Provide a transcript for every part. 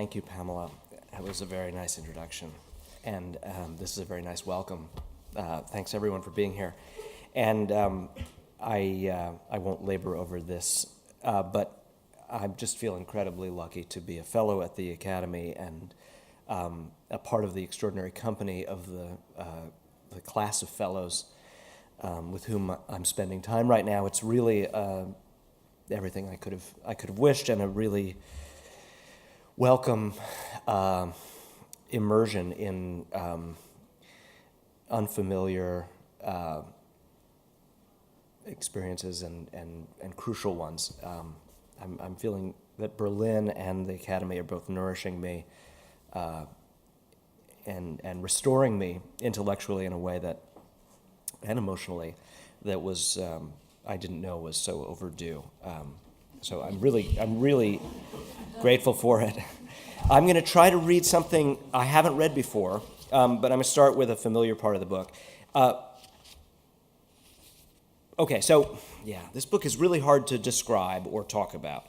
Thank you, Pamela. That was a very nice introduction, and this is a very nice welcome. Thanks, everyone, for being here. And I won't labor over this, but I just feel incredibly lucky to be a fellow at the Academy and a part of the extraordinary company of the class of fellows with whom I'm spending time right now. It's really everything I could have wished, and a really welcome immersion in unfamiliar experiences and crucial ones. I'm feeling that Berlin and the Academy are both nourishing me and restoring me intellectually in a way that, and emotionally, that was I didn't know was so overdue. So I'm really grateful for it. I'm going to try to read something I haven't read before, but I'm going to start with a familiar part of the book. Okay, so yeah, this book is really hard to describe or talk about.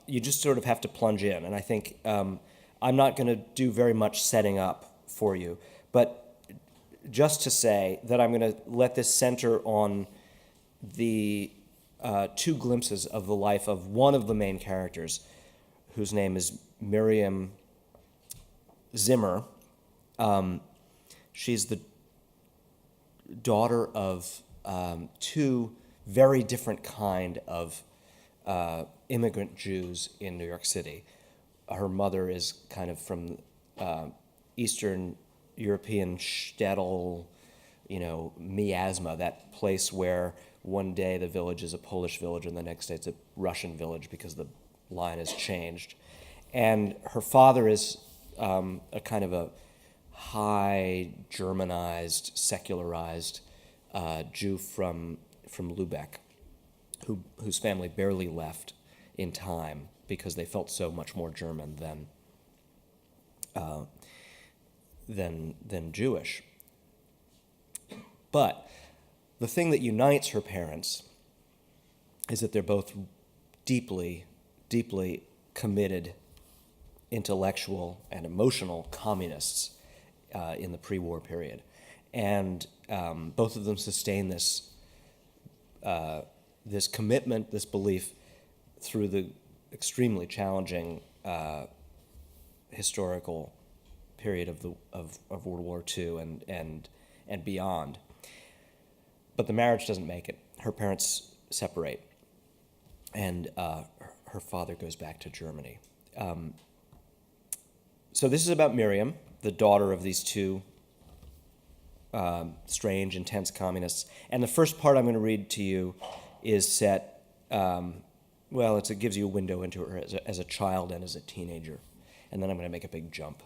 You just sort of have to plunge in, and I think I'm not going to do very much setting up for you, but just to say that I'm going to let this center on the two glimpses of the life of one of the main characters, whose name is Miriam Zimmer. She's the daughter of two very different kind of immigrant Jews in New York City. Her mother is kind of from Eastern European shtetl, miasma, that place where one day the village is a Polish village and the next day it's a Russian village because the line has changed. And her father is a kind of a high Germanized, secularized Jew from Lubeck, whose family barely left in time because they felt so much more German than Jewish. But the thing that unites her parents is that they're both deeply, deeply committed intellectual and emotional communists in the pre-war period. And both of them sustain this commitment, this belief, through the extremely challenging historical period of World War II and beyond. But the marriage doesn't make it. Her parents separate, and her father goes back to Germany. So this is about Miriam, the daughter of these two strange, intense communists. And the first part I'm going to read to you is set, it gives you a window into her as a child and as a teenager. And then I'm going to make a big jump.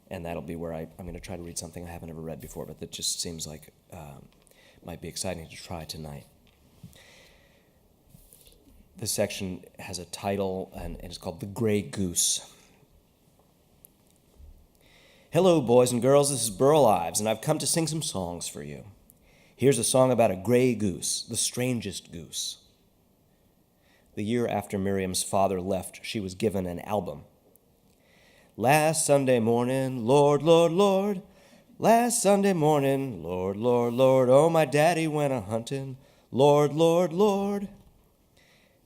And that'll be where I'm going to try to read something I haven't ever read before, but that just seems like might be exciting to try tonight. This section has a title, and it's called The Gray Goose. Hello, boys and girls, this is Burl Ives, and I've come to sing some songs for you. Here's a song about a gray goose, the strangest goose. The year after Miriam's father left, she was given an album. Last Sunday morning, Lord, Lord, Lord. Last Sunday morning, Lord, Lord, Lord. Oh, my daddy went a-hunting, Lord, Lord, Lord.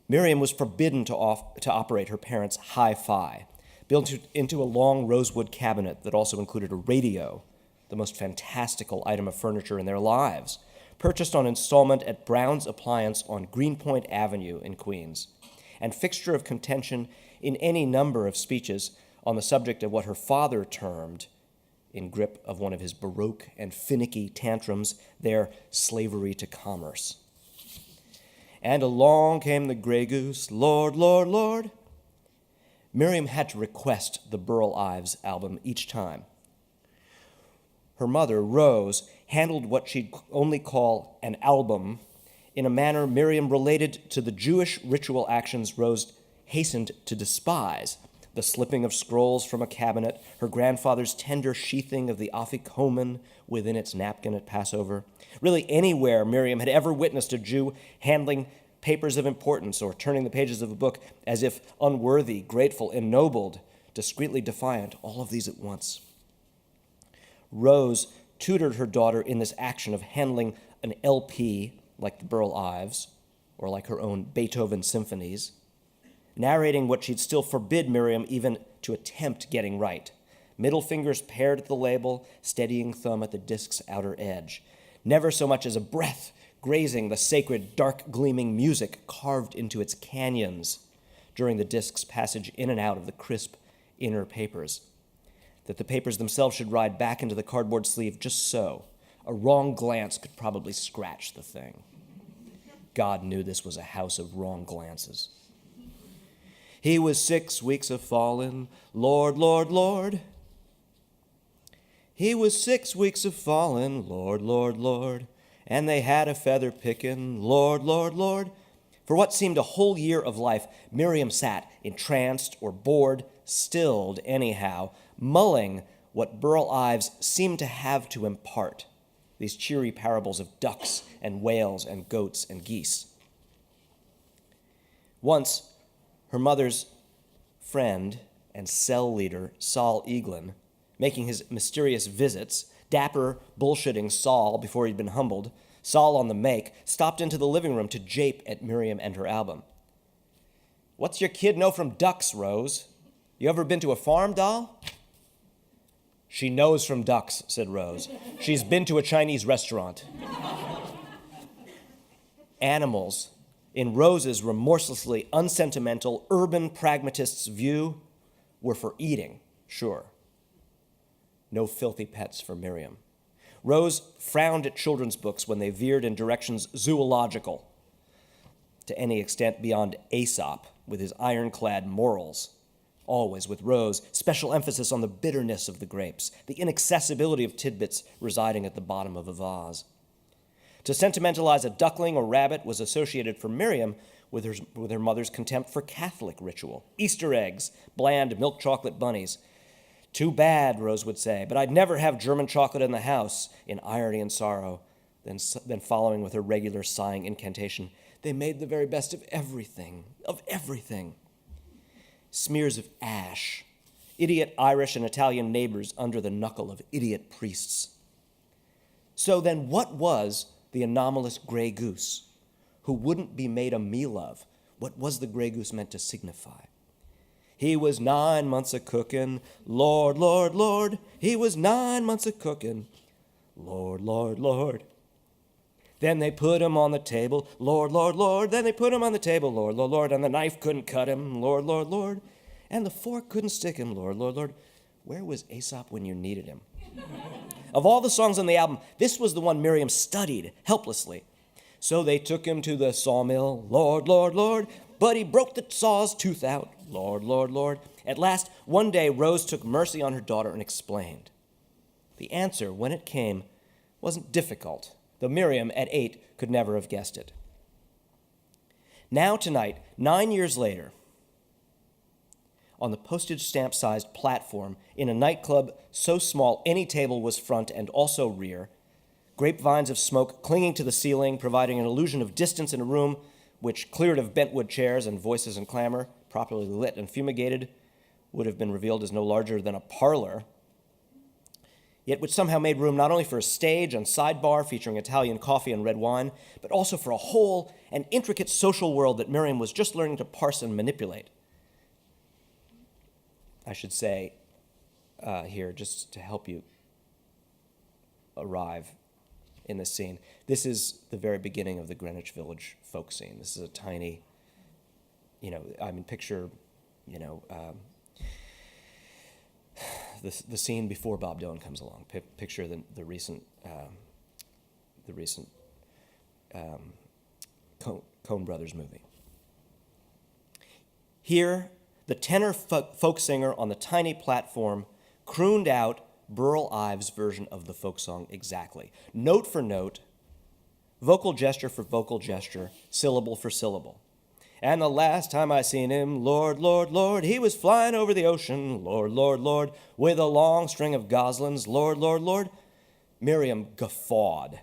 Miriam was forbidden to operate her parents' hi-fi, built into a long rosewood cabinet that also included a radio, the most fantastical item of furniture in their lives, purchased on installment at Brown's Appliance on Greenpoint Avenue in Queens, and fixture of contention in any number of speeches on the subject of what her father termed, in grip of one of his baroque and finicky tantrums, their slavery to commerce. And along came the gray goose, Lord, Lord, Lord. Miriam had to request the Burl Ives album each time. Her mother, Rose, handled what she'd only call an album in a manner Miriam related to the Jewish ritual actions Rose hastened to despise. The slipping of scrolls from a cabinet, her grandfather's tender sheathing of the afikomen within its napkin at Passover. Really anywhere Miriam had ever witnessed a Jew handling papers of importance or turning the pages of a book as if unworthy, grateful, ennobled discreetly defiant, all of these at once. Rose tutored her daughter in this action of handling an LP like the Burl Ives, or like her own Beethoven symphonies, narrating what she'd still forbid Miriam even to attempt getting right. Middle fingers paired at the label, steadying thumb at the disc's outer edge. Never so much as a breath grazing the sacred, dark-gleaming music carved into its canyons during the disc's passage in and out of the crisp inner papers. That the papers themselves should ride back into the cardboard sleeve just so. A wrong glance could probably scratch the thing. God knew this was a house of wrong glances. He was 6 weeks of fallen, Lord, Lord, Lord. He was 6 weeks of fallen, Lord, Lord, Lord. And they had a feather pickin', Lord, Lord, Lord. For what seemed a whole year of life, Miriam sat, entranced or bored, stilled anyhow, mulling what Burl Ives seemed to have to impart, these cheery parables of ducks and whales and goats and geese. Once, her mother's friend and cell leader, Sol Eaglin, making his mysterious visits, dapper, bullshitting Sol before he'd been humbled, Sol on the make, stopped into the living room to jape at Miriam and her album. "What's your kid know from ducks, Rose? You ever been to a farm, doll?" "She knows from ducks," said Rose. "She's been to a Chinese restaurant." Animals, in Rose's remorselessly unsentimental urban pragmatist's view, were for eating, sure. No filthy pets for Miriam. Rose frowned at children's books when they veered in directions zoological, to any extent beyond Aesop with his ironclad morals. Always, with Rose, special emphasis on the bitterness of the grapes, the inaccessibility of tidbits residing at the bottom of a vase. To sentimentalize a duckling or rabbit was associated for Miriam with her mother's contempt for Catholic ritual. Easter eggs, bland milk chocolate bunnies. "Too bad," Rose would say, "but I'd never have German chocolate in the house," in irony and sorrow, then following with her regular sighing incantation, "They made the very best of everything, of everything." Smears of ash, idiot Irish and Italian neighbors under the knuckle of idiot priests. So then what was the anomalous gray goose who wouldn't be made a meal of? What was the gray goose meant to signify? He was 9 months a cookin', Lord, Lord, Lord. He was 9 months a cookin', Lord, Lord, Lord. Then they put him on the table, Lord, Lord, Lord. Then they put him on the table, Lord, Lord, Lord. And the knife couldn't cut him, Lord, Lord, Lord. And the fork couldn't stick him, Lord, Lord, Lord. Where was Aesop when you needed him? Of all the songs on the album, this was the one Miriam studied helplessly. So they took him to the sawmill, Lord, Lord, Lord. But he broke the saw's tooth out, Lord, Lord, Lord. At last, one day, Rose took mercy on her daughter and explained. The answer, when it came, wasn't difficult, though Miriam, at 8, could never have guessed it. Now tonight, 9 years later, on the postage stamp-sized platform in a nightclub so small any table was front and also rear, grapevines of smoke clinging to the ceiling, providing an illusion of distance in a room which, cleared of bentwood chairs and voices and clamor, properly lit and fumigated, would have been revealed as no larger than a parlor, yet which somehow made room not only for a stage and sidebar featuring Italian coffee and red wine, but also for a whole and intricate social world that Miriam was just learning to parse and manipulate. I should say here, just to help you arrive in this scene, this is the very beginning of the Greenwich Village folk scene. This is a tiny, picture, the scene before Bob Dylan comes along. Picture the recent Coen Brothers movie. Here, the tenor folk singer on the tiny platform crooned out Burl Ives' version of the folk song exactly, note for note, vocal gesture for vocal gesture, syllable for syllable. And the last time I seen him, Lord, Lord, Lord, he was flying over the ocean, Lord, Lord, Lord, with a long string of goslings, Lord, Lord, Lord. Miriam guffawed,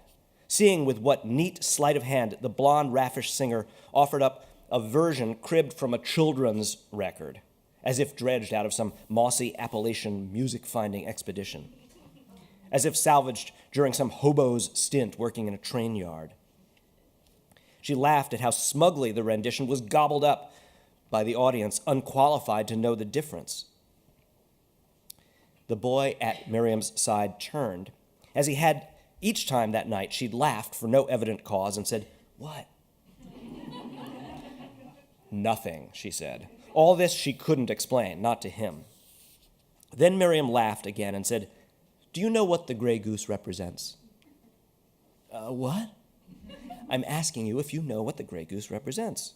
seeing with what neat sleight of hand the blonde, raffish singer offered up a version cribbed from a children's record, as if dredged out of some mossy Appalachian music-finding expedition, as if salvaged during some hobo's stint working in a train yard. She laughed at how smugly the rendition was gobbled up by the audience, unqualified to know the difference. The boy at Miriam's side turned, as he had each time that night. She'd laughed for no evident cause and said, "What?" "Nothing," she said. All this she couldn't explain, not to him. Then Miriam laughed again and said, "Do you know what the gray goose represents?" What?" "I'm asking you if you know what the gray goose represents."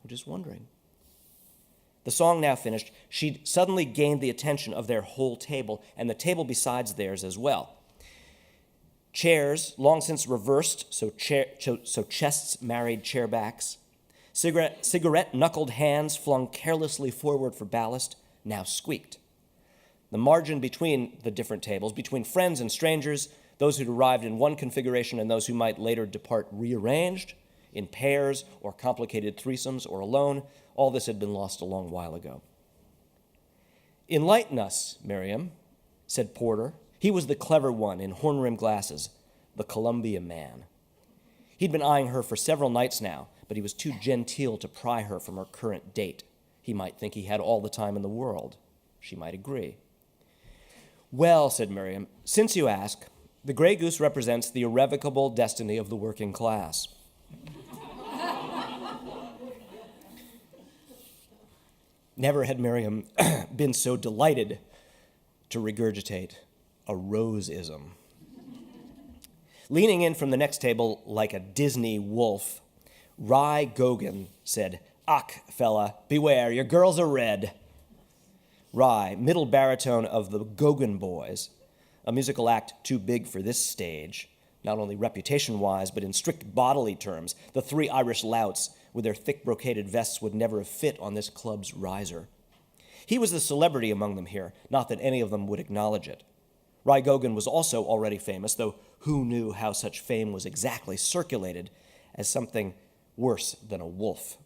"I'm just wondering." The song now finished, she'd suddenly gained the attention of their whole table, and the table besides theirs as well. Chairs, long since reversed, so chests married chairbacks. Cigarette-knuckled hands flung carelessly forward for ballast, now squeaked. The margin between the different tables, between friends and strangers, those who'd arrived in one configuration and those who might later depart rearranged, in pairs or complicated threesomes or alone, all this had been lost a long while ago. "Enlighten us, Miriam," said Porter. He was the clever one in horn-rimmed glasses, the Columbia man. He'd been eyeing her for several nights now, but he was too genteel to pry her from her current date. He might think he had all the time in the world. She might agree. "Well," said Miriam, "since you ask, the gray goose represents the irrevocable destiny of the working class." Never had Miriam been so delighted to regurgitate a rose-ism. Leaning in from the next table like a Disney wolf, Rye Gogan said, "Ach, fella, beware, your girls are red." Rye, middle baritone of the Gogan Boys, a musical act too big for this stage, not only reputation-wise, but in strict bodily terms. The three Irish louts with their thick brocaded vests would never have fit on this club's riser. He was the celebrity among them here, not that any of them would acknowledge it. Rye Gogan was also already famous, though who knew how such fame was exactly circulated as something worse than a wolf.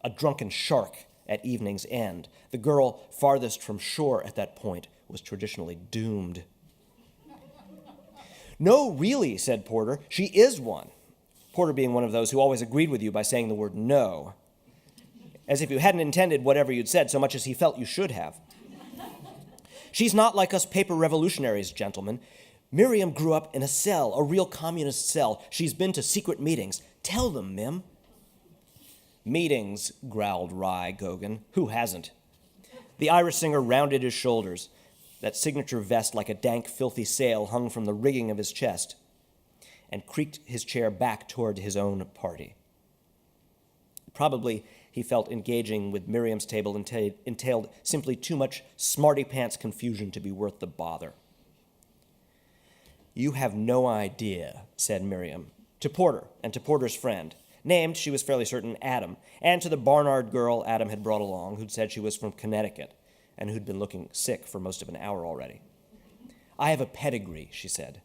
A drunken shark at evening's end. The girl farthest from shore at that point was traditionally doomed. "No, really," said Porter, "she is one." Porter being one of those who always agreed with you by saying the word no, as if you hadn't intended whatever you'd said so much as he felt you should have. "She's not like us paper revolutionaries, gentlemen. Miriam grew up in a cell, a real communist cell. She's been to secret meetings. Tell them, Mim." "Meetings," growled Rye Gogan. "Who hasn't?" The Irish singer rounded his shoulders. That signature vest like a dank, filthy sail hung from the rigging of his chest, and creaked his chair back toward his own party. Probably he felt engaging with Miriam's table entailed simply too much smarty-pants confusion to be worth the bother. "You have no idea," said Miriam, to Porter and to Porter's friend, named, she was fairly certain, Adam, and to the Barnard girl Adam had brought along, who'd said she was from Connecticut and who'd been looking sick for most of an hour already. "I have a pedigree," she said.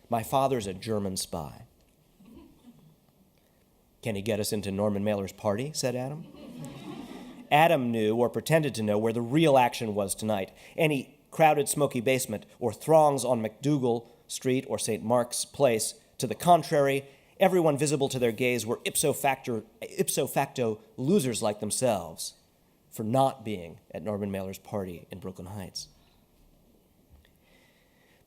"My father's a German spy." "Can he get us into Norman Mailer's party?" said Adam. Adam knew, or pretended to know, where the real action was tonight. Any crowded, smoky basement, or throngs on McDougal Street or St. Mark's Place. To the contrary, everyone visible to their gaze were ipso facto losers like themselves for not being at Norman Mailer's party in Brooklyn Heights.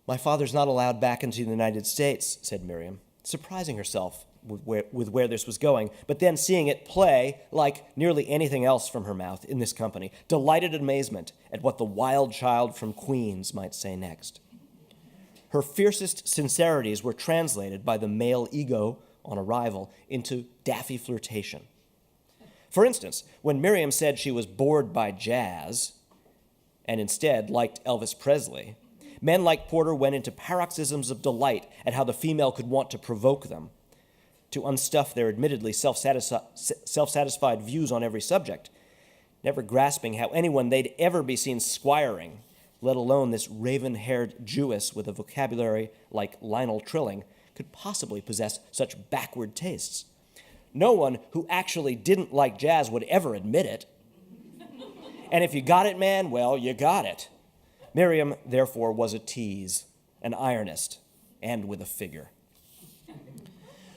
"My father's not allowed back into the United States," said Miriam, surprising herself with where this was going, but then seeing it play, like nearly anything else from her mouth in this company, delighted amazement at what the wild child from Queens might say next. Her fiercest sincerities were translated by the male ego on arrival into daffy flirtation. For instance, when Miriam said she was bored by jazz and instead liked Elvis Presley, men like Porter went into paroxysms of delight at how the female could want to provoke them, to unstuff their admittedly self-satisfied views on every subject, never grasping how anyone they'd ever be seen squiring, let alone this raven-haired Jewess with a vocabulary like Lionel Trilling, could possibly possess such backward tastes. No one who actually didn't like jazz would ever admit it. And if you got it, man, well, you got it. Miriam, therefore, was a tease, an ironist, and with a figure.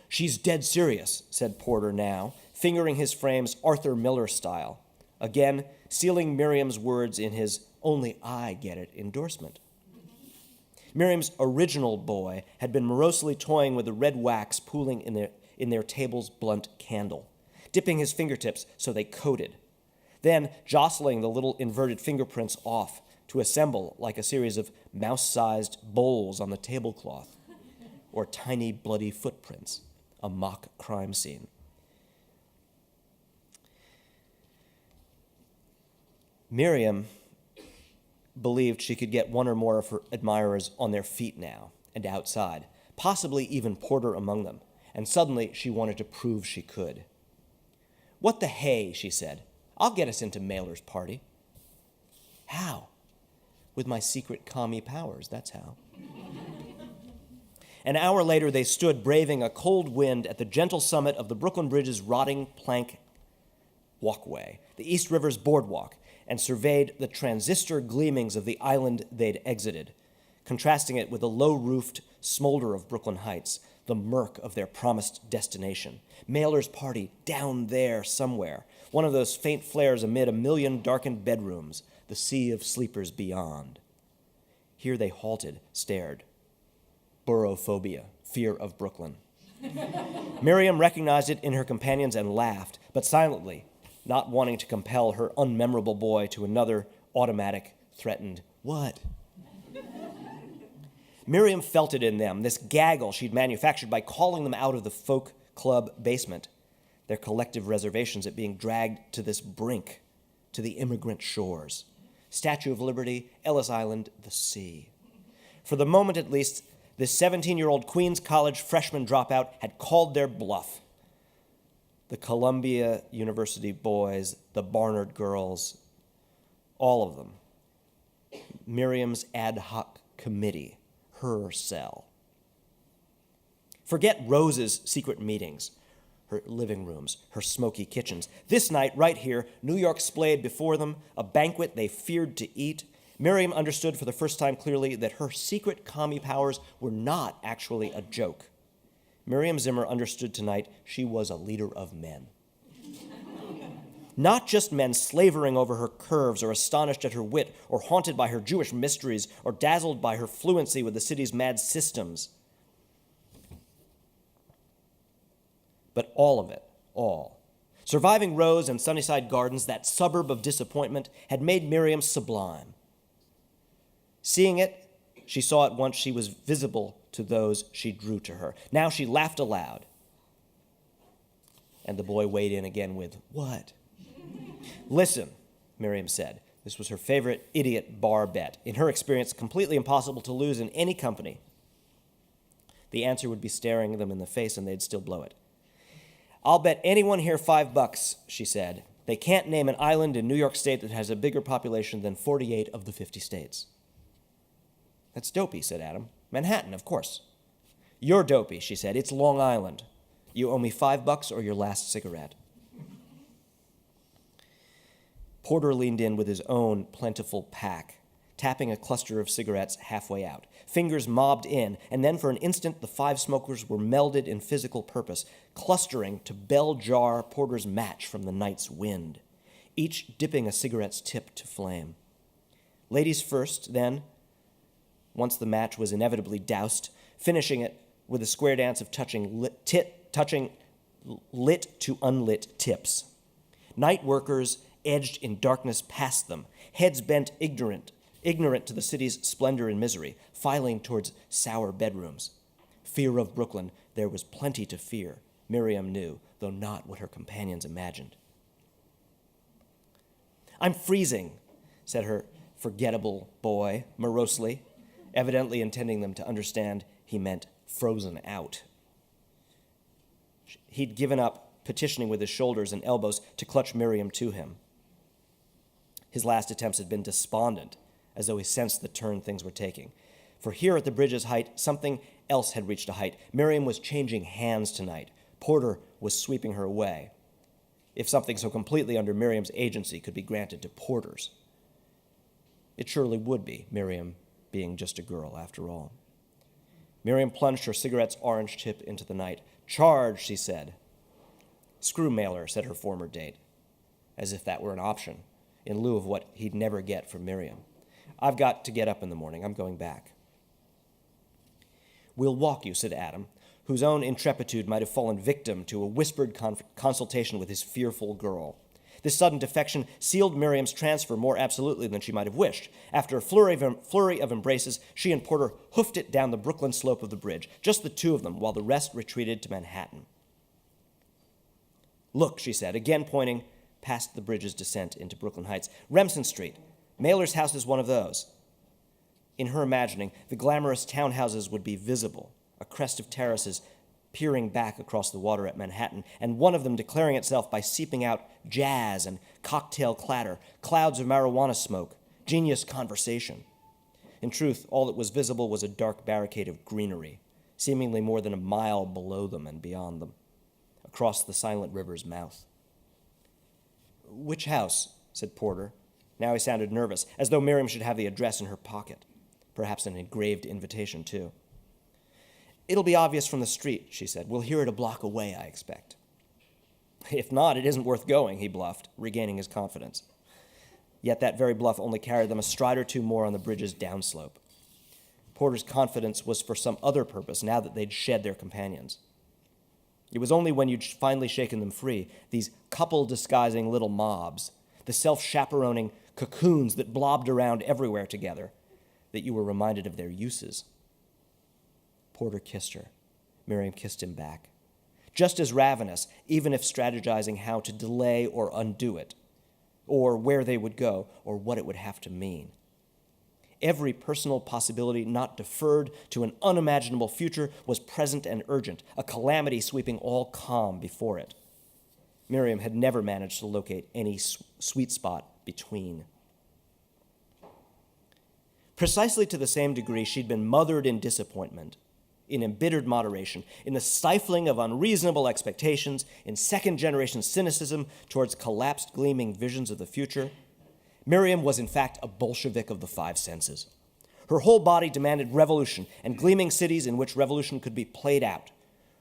She's dead serious, said Porter now, fingering his frames Arthur Miller style, again sealing Miriam's words in his only I get it endorsement. Miriam's original boy had been morosely toying with the red wax pooling in their table's blunt candle, dipping his fingertips so they coated, then jostling the little inverted fingerprints off to assemble like a series of mouse-sized bowls on the tablecloth, or tiny bloody footprints, a mock crime scene. Miriam believed she could get one or more of her admirers on their feet now and outside, possibly even Porter among them, and suddenly she wanted to prove she could. What the hey, she said. I'll get us into Mailer's party. How? With my secret commie powers, that's how. An hour later, they stood braving a cold wind at the gentle summit of the Brooklyn Bridge's rotting plank walkway, the East River's boardwalk, and surveyed the transistor gleamings of the island they'd exited, contrasting it with the low-roofed smolder of Brooklyn Heights, the murk of their promised destination. Mailer's party down there somewhere, one of those faint flares amid a million darkened bedrooms, the sea of sleepers beyond. Here they halted, stared. Borophobia, fear of Brooklyn. Miriam recognized it in her companions and laughed, but silently, not wanting to compel her unmemorable boy to another automatic, threatened, what? Miriam felt it in them, this gaggle she'd manufactured by calling them out of the folk club basement, their collective reservations at being dragged to this brink, to the immigrant shores. Statue of Liberty, Ellis Island, the sea. For the moment, at least, this 17-year-old Queens College freshman dropout had called their bluff. The Columbia University boys, the Barnard girls, all of them. Miriam's ad hoc committee, her cell. Forget Rose's secret meetings, her living rooms, her smoky kitchens. This night, right here, New York splayed before them, a banquet they feared to eat. Miriam understood for the first time clearly that her secret commie powers were not actually a joke. Miriam Zimmer understood tonight she was a leader of men. Not just men slavering over her curves or astonished at her wit or haunted by her Jewish mysteries or dazzled by her fluency with the city's mad systems. But all of it, all. Surviving Rose and Sunnyside Gardens, that suburb of disappointment, had made Miriam sublime. Seeing it, she saw at once she was visible to those she drew to her. Now she laughed aloud. And the boy weighed in again with, what? Listen, Miriam said. This was her favorite idiot bar bet. In her experience, completely impossible to lose in any company. The answer would be staring them in the face and they'd still blow it. I'll bet anyone here $5, she said. They can't name an island in New York State that has a bigger population than 48 of the 50 states. That's dopey, said Adam. Manhattan, of course. You're dopey, she said. It's Long Island. You owe me $5 or your last cigarette. Porter leaned in with his own plentiful pack, tapping a cluster of cigarettes halfway out. Fingers mobbed in, and then for an instant the five smokers were melded in physical purpose, clustering to bell jar Porter's match from the night's wind, each dipping a cigarette's tip to flame. Ladies first, then, once the match was inevitably doused, finishing it with a square dance of touching lit to unlit tips. Night workers edged in darkness past them, heads bent ignorant to the city's splendor and misery, filing towards sour bedrooms. Fear of Brooklyn, there was plenty to fear, Miriam knew, though not what her companions imagined. I'm freezing, said her forgettable boy morosely, evidently intending them to understand he meant frozen out. He'd given up petitioning with his shoulders and elbows to clutch Miriam to him. His last attempts had been despondent, as though he sensed the turn things were taking. For here at the bridge's height, something else had reached a height. Miriam was changing hands tonight. Porter was sweeping her away. if something so completely under Miriam's agency could be granted to porters. It surely would be, Miriam being just a girl after all. Miriam plunged her cigarette's orange tip into the night. "Charge," she said. "Screw mailer," said her former date, as if that were an option, in lieu of what he'd never get from Miriam. "I've got to get up in the morning. I'm going back." "We'll walk you," said Adam, whose own intrepiditude might have fallen victim to a whispered consultation with his fearful girl. This sudden defection sealed Miriam's transfer more absolutely than she might have wished. After a flurry of embraces, she and Porter hoofed it down the Brooklyn slope of the bridge, just the two of them, while the rest retreated to Manhattan. "Look," she said, again pointing past the bridge's descent into Brooklyn Heights. "Remsen Street. Mailer's house is one of those." In her imagining, the glamorous townhouses would be visible, a crest of terraces peering back across the water at Manhattan, and one of them declaring itself by seeping out jazz and cocktail clatter, clouds of marijuana smoke, genius conversation. In truth, all that was visible was a dark barricade of greenery, seemingly more than a mile below them and beyond them, across the silent river's mouth. "Which house?" said Porter. Now he sounded nervous, as though Miriam should have the address in her pocket, perhaps an engraved invitation, too. "It'll be obvious from the street," she said. "We'll hear it a block away, I expect." "If not, it isn't worth going," he bluffed, regaining his confidence. Yet that very bluff only carried them a stride or two more on the bridge's downslope. Porter's confidence was for some other purpose now that they'd shed their companions. It was only when you'd finally shaken them free, these couple-disguising little mobs, the self-chaperoning cocoons that blobbed around everywhere together, that you were reminded of their uses. Porter kissed her. Miriam kissed him back. Just as ravenous, even if strategizing how to delay or undo it, or where they would go, or what it would have to mean. Every personal possibility not deferred to an unimaginable future was present and urgent, a calamity sweeping all calm before it. Miriam had never managed to locate any sweet spot between. Precisely to the same degree she'd been mothered in disappointment, in embittered moderation, in the stifling of unreasonable expectations, in second-generation cynicism towards collapsed, gleaming visions of the future, Miriam was in fact a Bolshevik of the five senses. Her whole body demanded revolution and gleaming cities in which revolution could be played out.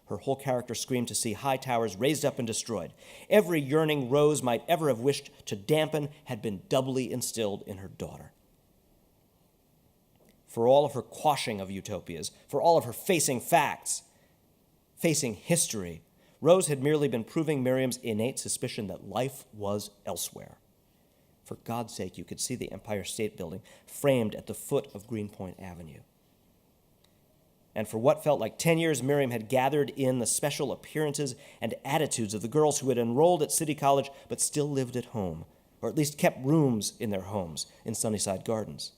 Her whole character screamed to see high towers raised up and destroyed. Every yearning Rose might ever have wished to dampen had been doubly instilled in her daughter. For all of her quashing of utopias, for all of her facing facts, facing history, Rose had merely been proving Miriam's innate suspicion that life was elsewhere. For God's sake, you could see the Empire State Building framed at the foot of Greenpoint Avenue. And for what felt like 10 years, Miriam had gathered in the special appearances and attitudes of the girls who had enrolled at City College but still lived at home, or at least kept rooms in their homes in Sunnyside Gardens.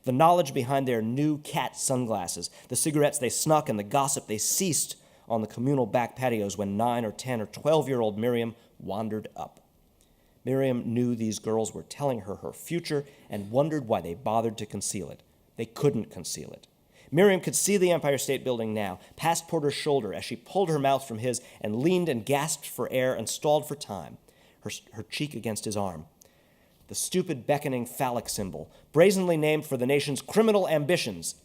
The knowledge behind their new cat sunglasses, the cigarettes they snuck, and the gossip they ceased on the communal back patios when 9 or 10 or 12-year-old Miriam wandered up. Miriam knew these girls were telling her her future and wondered why they bothered to conceal it. They couldn't conceal it. Miriam could see the Empire State Building now, past Porter's shoulder as she pulled her mouth from his and leaned and gasped for air and stalled for time, her cheek against his arm. The stupid beckoning phallic symbol, brazenly named for the nation's criminal ambitions,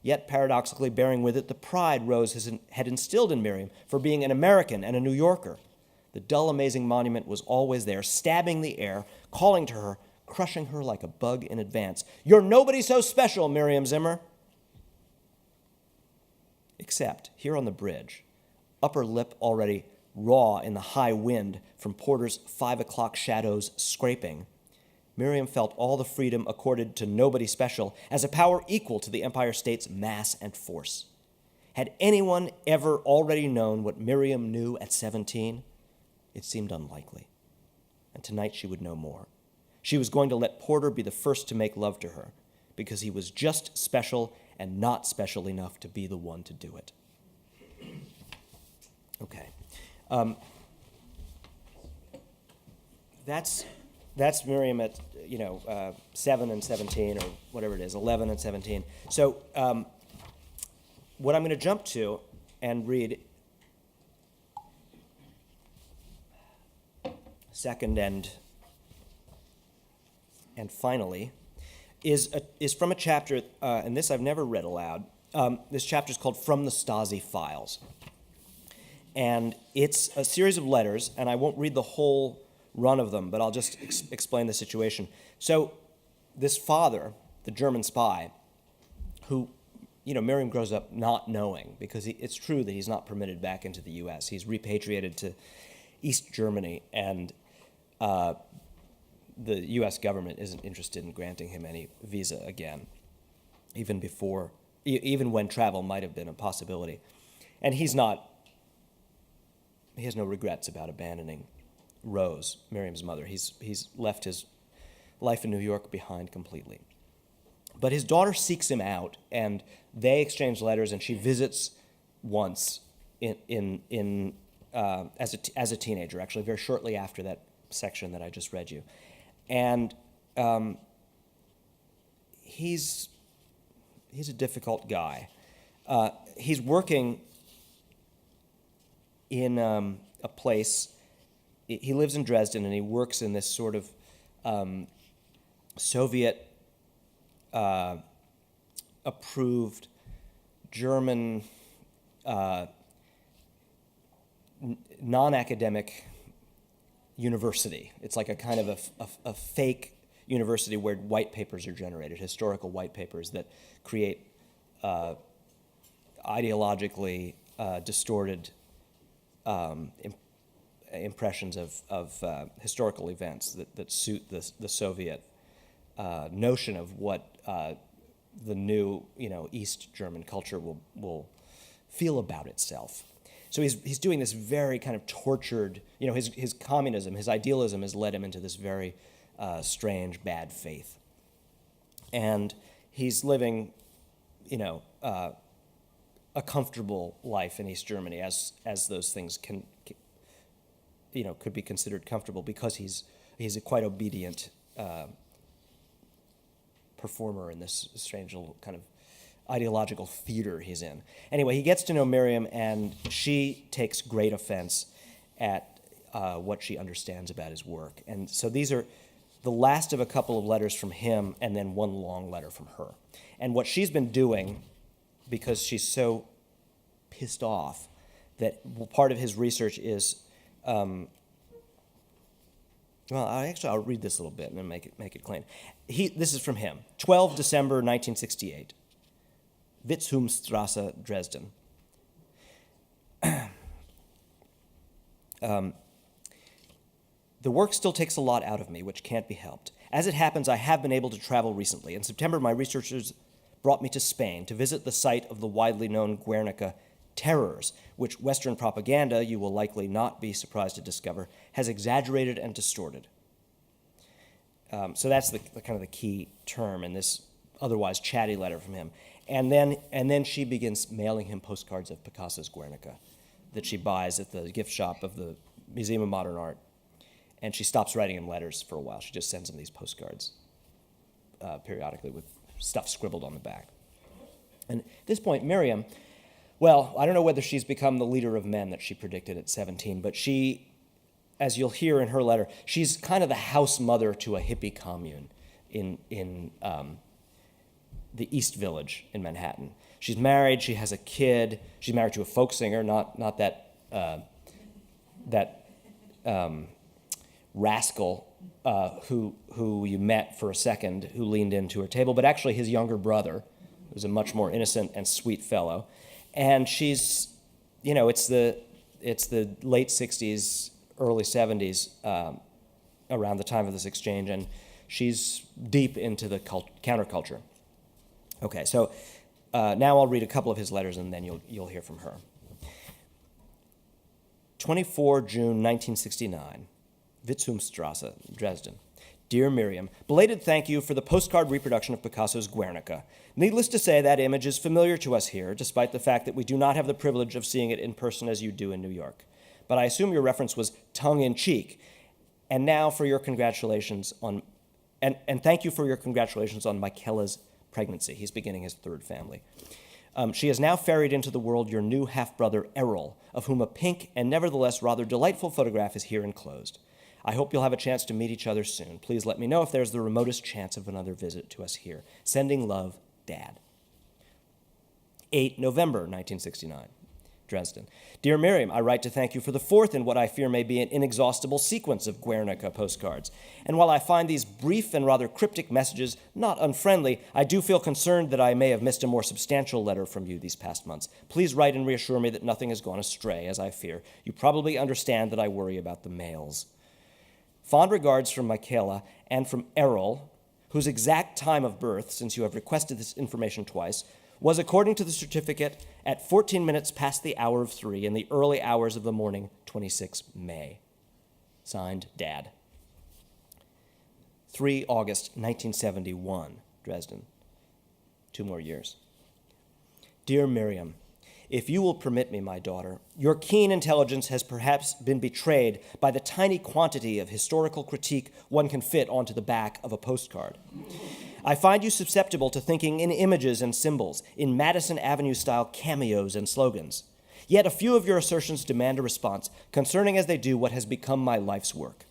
yet paradoxically bearing with it the pride Rose had instilled in Miriam for being an American and a New Yorker. The dull, amazing monument was always there, stabbing the air, calling to her, crushing her like a bug in advance. "You're nobody so special, Miriam Zimmer." Except, here on the bridge, upper lip already raw in the high wind from Porter's 5 o'clock shadows scraping, Miriam felt all the freedom accorded to nobody special as a power equal to the Empire State's mass and force. Had anyone ever already known what Miriam knew at 17? It seemed unlikely. And tonight she would know more. She was going to let Porter be the first to make love to her, because he was just special and not special enough to be the one to do it. Okay. That's Miriam at 7 and 17, or whatever it is, 11 and 17. So what I'm going to jump to and read second and finally, is from a chapter, and this I've never read aloud. This chapter is called From the Stasi Files. And it's a series of letters, and I won't read the whole run of them, but I'll just explain the situation. So this father, the German spy, who, Miriam grows up not knowing, because it's true that he's not permitted back into the U.S. He's repatriated to East Germany, and the U.S. government isn't interested in granting him any visa again, even when travel might have been a possibility. And he has no regrets about abandoning Rose, Miriam's mother. He's left his life in New York behind completely. But his daughter seeks him out, and they exchange letters, and she visits once as a teenager, actually, very shortly after that section that I just read you. And he's a difficult guy. He's working in a place. He lives in Dresden, and he works in this sort of Soviet approved German non-academic university. It's like a kind of a fake university where white papers are generated, historical white papers that create ideologically distorted impressions of historical events that suit the Soviet notion of what the new East German culture will feel about itself. So he's doing this very kind of tortured, his communism, his idealism has led him into this very strange bad faith. And he's living, a comfortable life in East Germany as those things could be considered comfortable because he's a quite obedient performer in this strange little kind of ideological theater he's in. Anyway, he gets to know Miriam, and she takes great offense at what she understands about his work. And so these are the last of a couple of letters from him and then one long letter from her. And what she's been doing, because she's so pissed off, that part of his research is, I'll read this a little bit and then make it clean. This is from him. 12 December 1968. Witzhumstrasse, Dresden. The work still takes a lot out of me, which can't be helped. As it happens, I have been able to travel recently. In September, my researchers brought me to Spain to visit the site of the widely known Guernica terrors, which Western propaganda, you will likely not be surprised to discover, has exaggerated and distorted. So that's the kind of the key term in this otherwise chatty letter from him. And then she begins mailing him postcards of Picasso's Guernica that she buys at the gift shop of the Museum of Modern Art. And she stops writing him letters for a while. She just sends him these postcards periodically with stuff scribbled on the back. And at this point, Miriam, well, I don't know whether she's become the leader of men that she predicted at 17, but she, as you'll hear in her letter, she's kind of the house mother to a hippie commune in the East Village in Manhattan. She's married, she has a kid, she's married to a folk singer, not that rascal who you met for a second, who leaned into her table, but actually his younger brother, who's a much more innocent and sweet fellow. And she's, it's the late 60s, early 70s, around the time of this exchange, and she's deep into the counterculture. Okay, so now I'll read a couple of his letters, and then you'll hear from her. 24 June 1969, Witzhumstrasse, Dresden. Dear Miriam, belated thank you for the postcard reproduction of Picasso's Guernica. Needless to say, that image is familiar to us here, despite the fact that we do not have the privilege of seeing it in person as you do in New York. But I assume your reference was tongue-in-cheek. And now for your congratulations on, and thank you for your congratulations on Michaela's pregnancy. He's beginning his third family. She has now ferried into the world your new half-brother, Errol, of whom a pink and nevertheless rather delightful photograph is here enclosed. I hope you'll have a chance to meet each other soon. Please let me know if there's the remotest chance of another visit to us here. Sending love, Dad. 8 November 1969. Dresden. Dear Miriam, I write to thank you for the fourth in what I fear may be an inexhaustible sequence of Guernica postcards. And while I find these brief and rather cryptic messages not unfriendly, I do feel concerned that I may have missed a more substantial letter from you these past months. Please write and reassure me that nothing has gone astray, as I fear. You probably understand that I worry about the mails. Fond regards from Michaela and from Errol, whose exact time of birth, since you have requested this information twice, was, according to the certificate, at 14 minutes past the hour of 3 in the early hours of the morning, 26 May. Signed, Dad. 3 August 1971, Dresden. 2 more years. Dear Miriam, if you will permit me, my daughter, your keen intelligence has perhaps been betrayed by the tiny quantity of historical critique one can fit onto the back of a postcard. I find you susceptible to thinking in images and symbols, in Madison Avenue-style cameos and slogans. Yet a few of your assertions demand a response, concerning as they do what has become my life's work.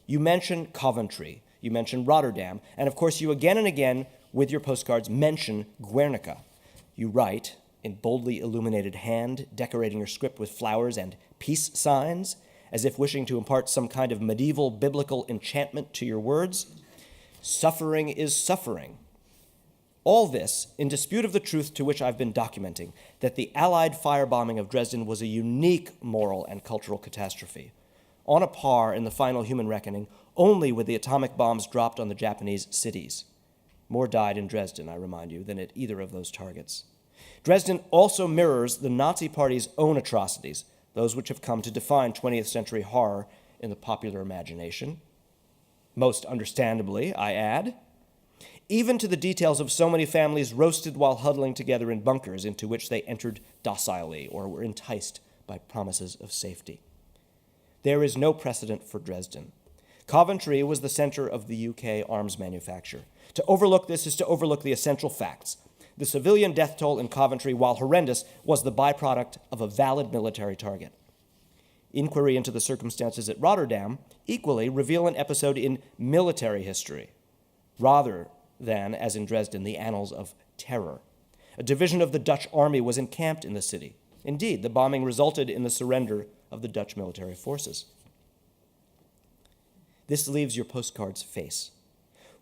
You mention Coventry, you mention Rotterdam, and of course you again and again, with your postcards, mention Guernica. You write, in boldly illuminated hand, decorating your script with flowers and peace signs, as if wishing to impart some kind of medieval biblical enchantment to your words. Suffering is suffering. All this in dispute of the truth to which I've been documenting, that the Allied firebombing of Dresden was a unique moral and cultural catastrophe, on a par in the final human reckoning only with the atomic bombs dropped on the Japanese cities. More died in Dresden, I remind you, than at either of those targets. Dresden also mirrors the Nazi Party's own atrocities, those which have come to define 20th century horror in the popular imagination. Most understandably, I add, even to the details of so many families roasted while huddling together in bunkers into which they entered docilely or were enticed by promises of safety. There is no precedent for Dresden. Coventry was the center of the UK arms manufacture. To overlook this is to overlook the essential facts. The civilian death toll in Coventry, while horrendous, was the byproduct of a valid military target. Inquiry into the circumstances at Rotterdam equally reveal an episode in military history, rather than, as in Dresden, the annals of terror. A division of the Dutch army was encamped in the city. Indeed, the bombing resulted in the surrender of the Dutch military forces. This leaves your postcard's face.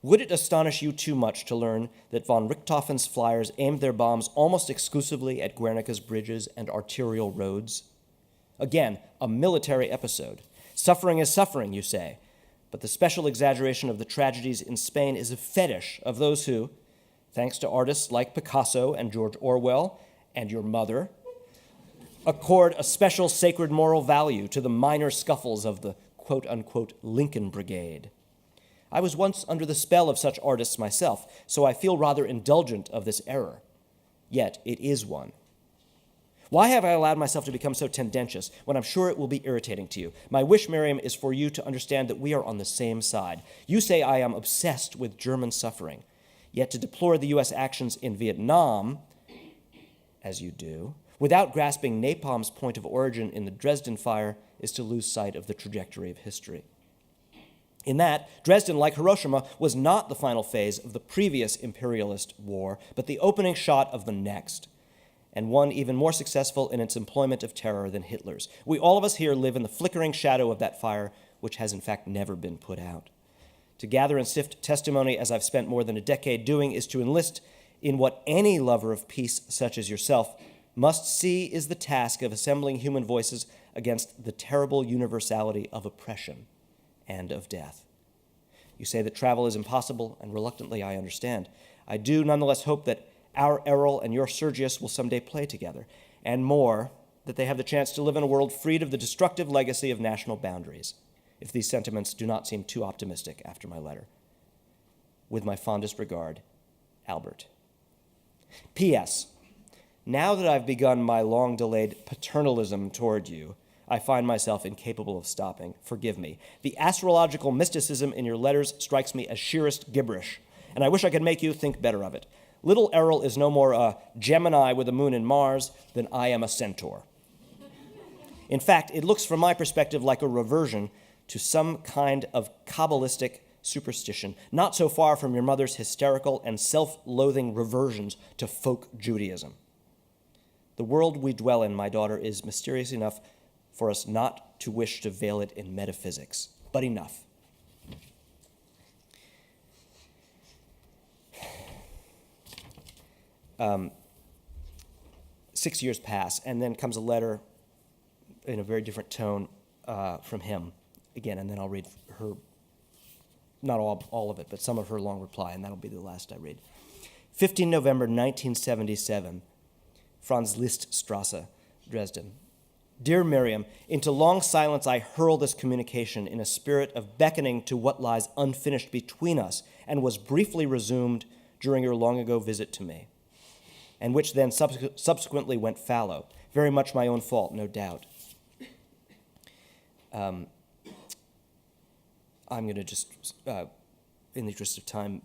Would it astonish you too much to learn that von Richthofen's flyers aimed their bombs almost exclusively at Guernica's bridges and arterial roads? Again, a military episode. Suffering is suffering, you say, but the special exaggeration of the tragedies in Spain is a fetish of those who, thanks to artists like Picasso and George Orwell and your mother, accord a special sacred moral value to the minor scuffles of the quote-unquote Lincoln Brigade. I was once under the spell of such artists myself, so I feel rather indulgent of this error. Yet it is one. Why have I allowed myself to become so tendentious when I'm sure it will be irritating to you? My wish, Miriam, is for you to understand that we are on the same side. You say I am obsessed with German suffering, yet to deplore the U.S. actions in Vietnam, as you do, without grasping napalm's point of origin in the Dresden fire, is to lose sight of the trajectory of history. In that, Dresden, like Hiroshima, was not the final phase of the previous imperialist war, but the opening shot of the next, and one even more successful in its employment of terror than Hitler's. We all of us here live in the flickering shadow of that fire, which has in fact never been put out. To gather and sift testimony, as I've spent more than a decade doing, is to enlist in what any lover of peace, such as yourself, must see is the task of assembling human voices against the terrible universality of oppression and of death. You say that travel is impossible, and reluctantly I understand. I do nonetheless hope that our Errol and your Sergius will someday play together, and more, that they have the chance to live in a world freed of the destructive legacy of national boundaries, if these sentiments do not seem too optimistic after my letter. With my fondest regard, Albert. P.S. Now that I've begun my long-delayed paternalism toward you, I find myself incapable of stopping. Forgive me. The astrological mysticism in your letters strikes me as sheerest gibberish, and I wish I could make you think better of it. Little Errol is no more a Gemini with a moon in Mars than I am a centaur. In fact, it looks from my perspective like a reversion to some kind of Kabbalistic superstition, not so far from your mother's hysterical and self-loathing reversions to folk Judaism. The world we dwell in, my daughter, is mysterious enough for us not to wish to veil it in metaphysics. But enough. 6 years pass, and then comes a letter in a very different tone from him again, and then I'll read her, not all of it, but some of her long reply, and that'll be the last I read. 15 November 1977, Franz Liszt Strasse, Dresden. Dear Miriam, into long silence I hurl this communication in a spirit of beckoning to what lies unfinished between us and was briefly resumed during your long ago visit to me, and which then subsequently went fallow. Very much my own fault, no doubt. I'm going to just, in the interest of time,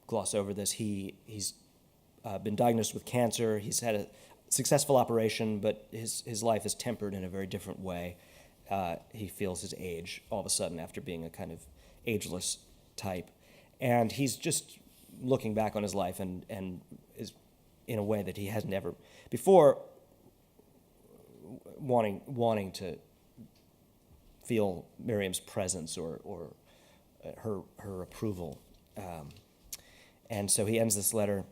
gloss over this. He's been diagnosed with cancer. He's had a successful operation, but his life is tempered in a very different way. He feels his age all of a sudden after being a kind of ageless type. And he's just looking back on his life and is in a way that he hasn't ever before wanting to feel Miriam's presence or her approval. And so he ends this letter.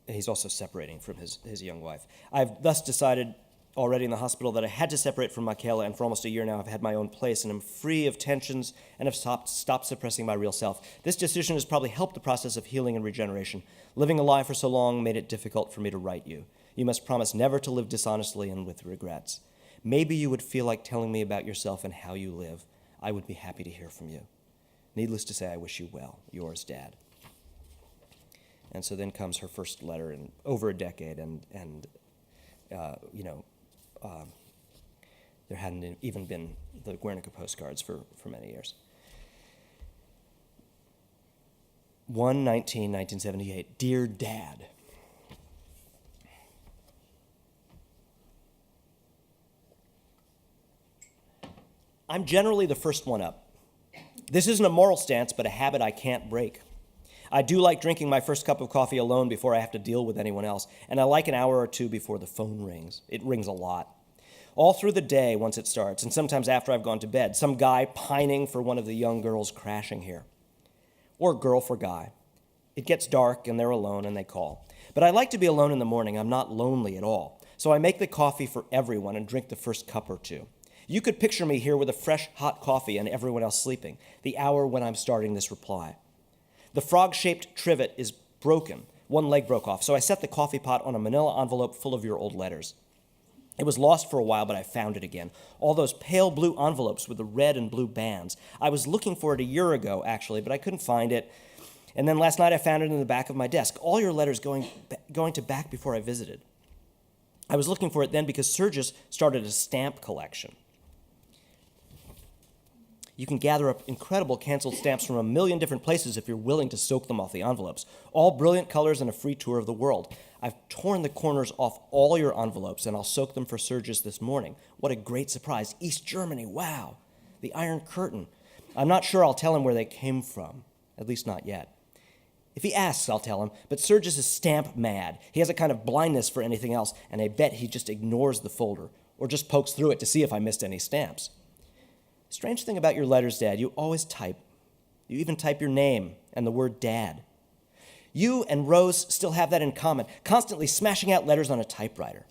He's also separating from his young wife. I've thus decided already in the hospital that I had to separate from Michaela, and for almost a year now I've had my own place and am free of tensions and have stopped suppressing my real self. This decision has probably helped the process of healing and regeneration. Living a lie for so long made it difficult for me to write you. You must promise never to live dishonestly and with regrets. Maybe you would feel like telling me about yourself and how you live. I would be happy to hear from you. Needless to say, I wish you well. Yours, Dad. And so then comes her first letter in over a decade, and there hadn't even been the Guernica postcards for many years. 1/19/1978, Dear Dad. I'm generally the first one up. This isn't a moral stance, but a habit I can't break. I do like drinking my first cup of coffee alone before I have to deal with anyone else, and I like an hour or two before the phone rings. It rings a lot. All through the day once it starts, and sometimes after I've gone to bed, some guy pining for one of the young girls crashing here. Or girl for guy. It gets dark, and they're alone, and they call. But I like to be alone in the morning. I'm not lonely at all. So I make the coffee for everyone and drink the first cup or two. You could picture me here with a fresh, hot coffee and everyone else sleeping, the hour when I'm starting this reply. The frog-shaped trivet is broken. One leg broke off, so I set the coffee pot on a manila envelope full of your old letters. It was lost for a while, but I found it again. All those pale blue envelopes with the red and blue bands. I was looking for it a year ago, actually, but I couldn't find it. And then last night I found it in the back of my desk. All your letters going to back before I visited. I was looking for it then because Sergius started a stamp collection. You can gather up incredible canceled stamps from a million different places if you're willing to soak them off the envelopes. All brilliant colors and a free tour of the world. I've torn the corners off all your envelopes, and I'll soak them for Sergius this morning. What a great surprise. East Germany, wow. The Iron Curtain. I'm not sure I'll tell him where they came from, at least not yet. If he asks, I'll tell him, but Sergius is stamp mad. He has a kind of blindness for anything else, and I bet he just ignores the folder, or just pokes through it to see if I missed any stamps. Strange thing about your letters, Dad, you always type. You even type your name and the word Dad. You and Rose still have that in common, constantly smashing out letters on a typewriter.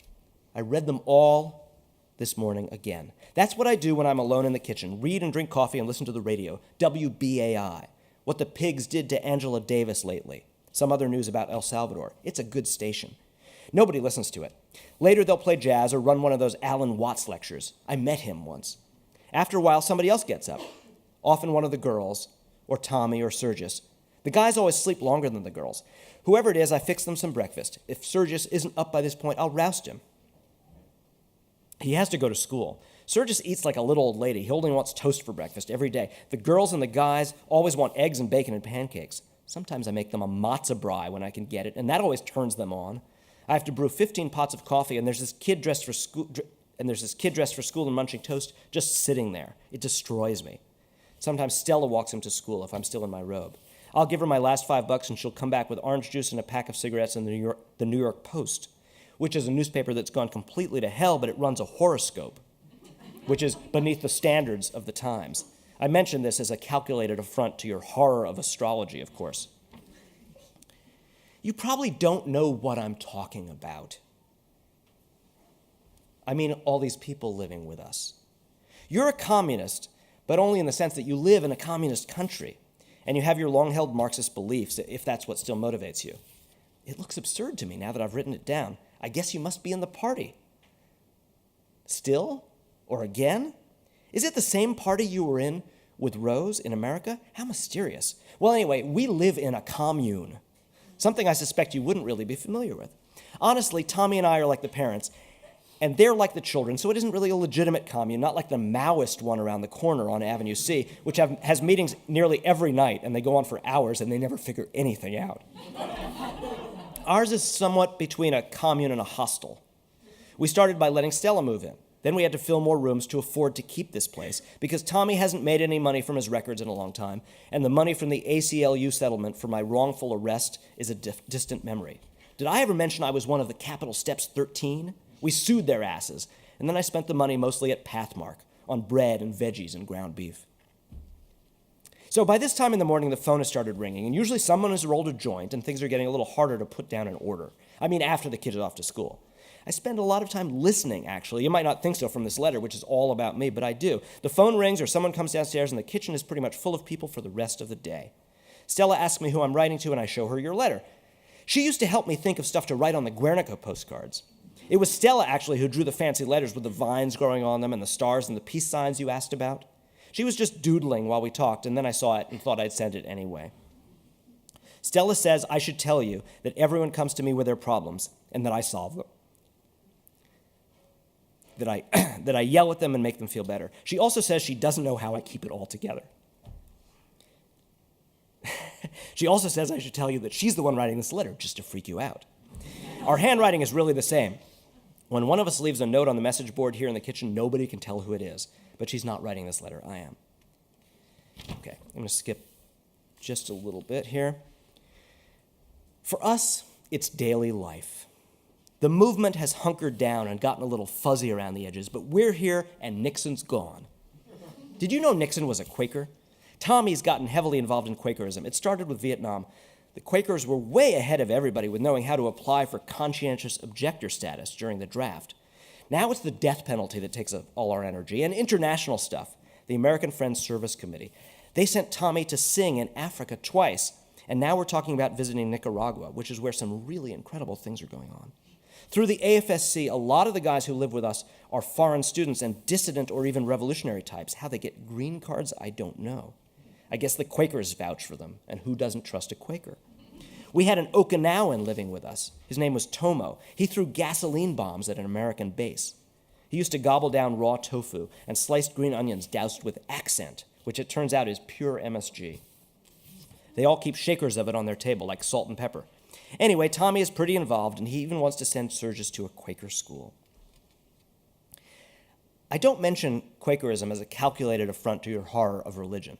I read them all this morning again. That's what I do when I'm alone in the kitchen, read and drink coffee and listen to the radio, WBAI, what the pigs did to Angela Davis lately, some other news about El Salvador. It's a good station. Nobody listens to it. Later they'll play jazz or run one of those Alan Watts lectures. I met him once. After a while, somebody else gets up, often one of the girls, or Tommy or Sergius. The guys always sleep longer than the girls. Whoever it is, I fix them some breakfast. If Sergius isn't up by this point, I'll roust him. He has to go to school. Sergius eats like a little old lady. He only wants toast for breakfast every day. The girls and the guys always want eggs and bacon and pancakes. Sometimes I make them a matzo brie when I can get it, and that always turns them on. I have to brew 15 pots of coffee, and there's this kid dressed for school. and there's this kid dressed for school and munching toast just sitting there. It destroys me. Sometimes Stella walks him to school if I'm still in my robe. I'll give her my last $5 and she'll come back with orange juice and a pack of cigarettes and the New York Post, which is a newspaper that's gone completely to hell, but it runs a horoscope, which is beneath the standards of the times. I mention this as a calculated affront to your horror of astrology, of course. You probably don't know what I'm talking about. I mean, all these people living with us. You're a communist, but only in the sense that you live in a communist country, and you have your long-held Marxist beliefs, if that's what still motivates you. It looks absurd to me now that I've written it down. I guess you must be in the party. Still? Or again? Is it the same party you were in with Rose in America? How mysterious. Well, anyway, we live in a commune, something I suspect you wouldn't really be familiar with. Honestly, Tommy and I are like the parents, and they're like the children, so it isn't really a legitimate commune, not like the Maoist one around the corner on Avenue C, which has meetings nearly every night, and they go on for hours, and they never figure anything out. Ours is somewhat between a commune and a hostel. We started by letting Stella move in. Then we had to fill more rooms to afford to keep this place, because Tommy hasn't made any money from his records in a long time, and the money from the ACLU settlement for my wrongful arrest is a distant memory. Did I ever mention I was one of the Capitol Steps 13? We sued their asses, and then I spent the money mostly at Pathmark, on bread and veggies and ground beef. So by this time in the morning, the phone has started ringing, and usually someone has rolled a joint, and things are getting a little harder to put down in order. I mean, after the kid is off to school. I spend a lot of time listening, actually. You might not think so from this letter, which is all about me, but I do. The phone rings or someone comes downstairs, and the kitchen is pretty much full of people for the rest of the day. Stella asks me who I'm writing to, and I show her your letter. She used to help me think of stuff to write on the Guernica postcards. It was Stella, actually, who drew the fancy letters with the vines growing on them and the stars and the peace signs you asked about. She was just doodling while we talked, and then I saw it and thought I'd send it anyway. Stella says I should tell you that everyone comes to me with their problems and that I solve them. That I yell at them and make them feel better. She also says she doesn't know how I keep it all together. She also says I should tell you that she's the one writing this letter just to freak you out. Our handwriting is really the same. When one of us leaves a note on the message board here in the kitchen, nobody can tell who it is. But she's not writing this letter. I am. Okay, I'm going to skip just a little bit here. For us, it's daily life. The movement has hunkered down and gotten a little fuzzy around the edges, but we're here and Nixon's gone. Did you know Nixon was a Quaker? Tommy's gotten heavily involved in Quakerism. It started with Vietnam. The Quakers were way ahead of everybody with knowing how to apply for conscientious objector status during the draft. Now it's the death penalty that takes up all our energy, and international stuff. The American Friends Service Committee. They sent Tommy to sing in Africa twice, and now we're talking about visiting Nicaragua, which is where some really incredible things are going on. Through the AFSC, a lot of the guys who live with us are foreign students and dissident or even revolutionary types. How they get green cards, I don't know. I guess the Quakers vouch for them, and who doesn't trust a Quaker? We had an Okinawan living with us. His name was Tomo. He threw gasoline bombs at an American base. He used to gobble down raw tofu and sliced green onions doused with accent, which it turns out is pure MSG. They all keep shakers of it on their table, like salt and pepper. Anyway, Tommy is pretty involved, and he even wants to send Sergius to a Quaker school. I don't mention Quakerism as a calculated affront to your horror of religion.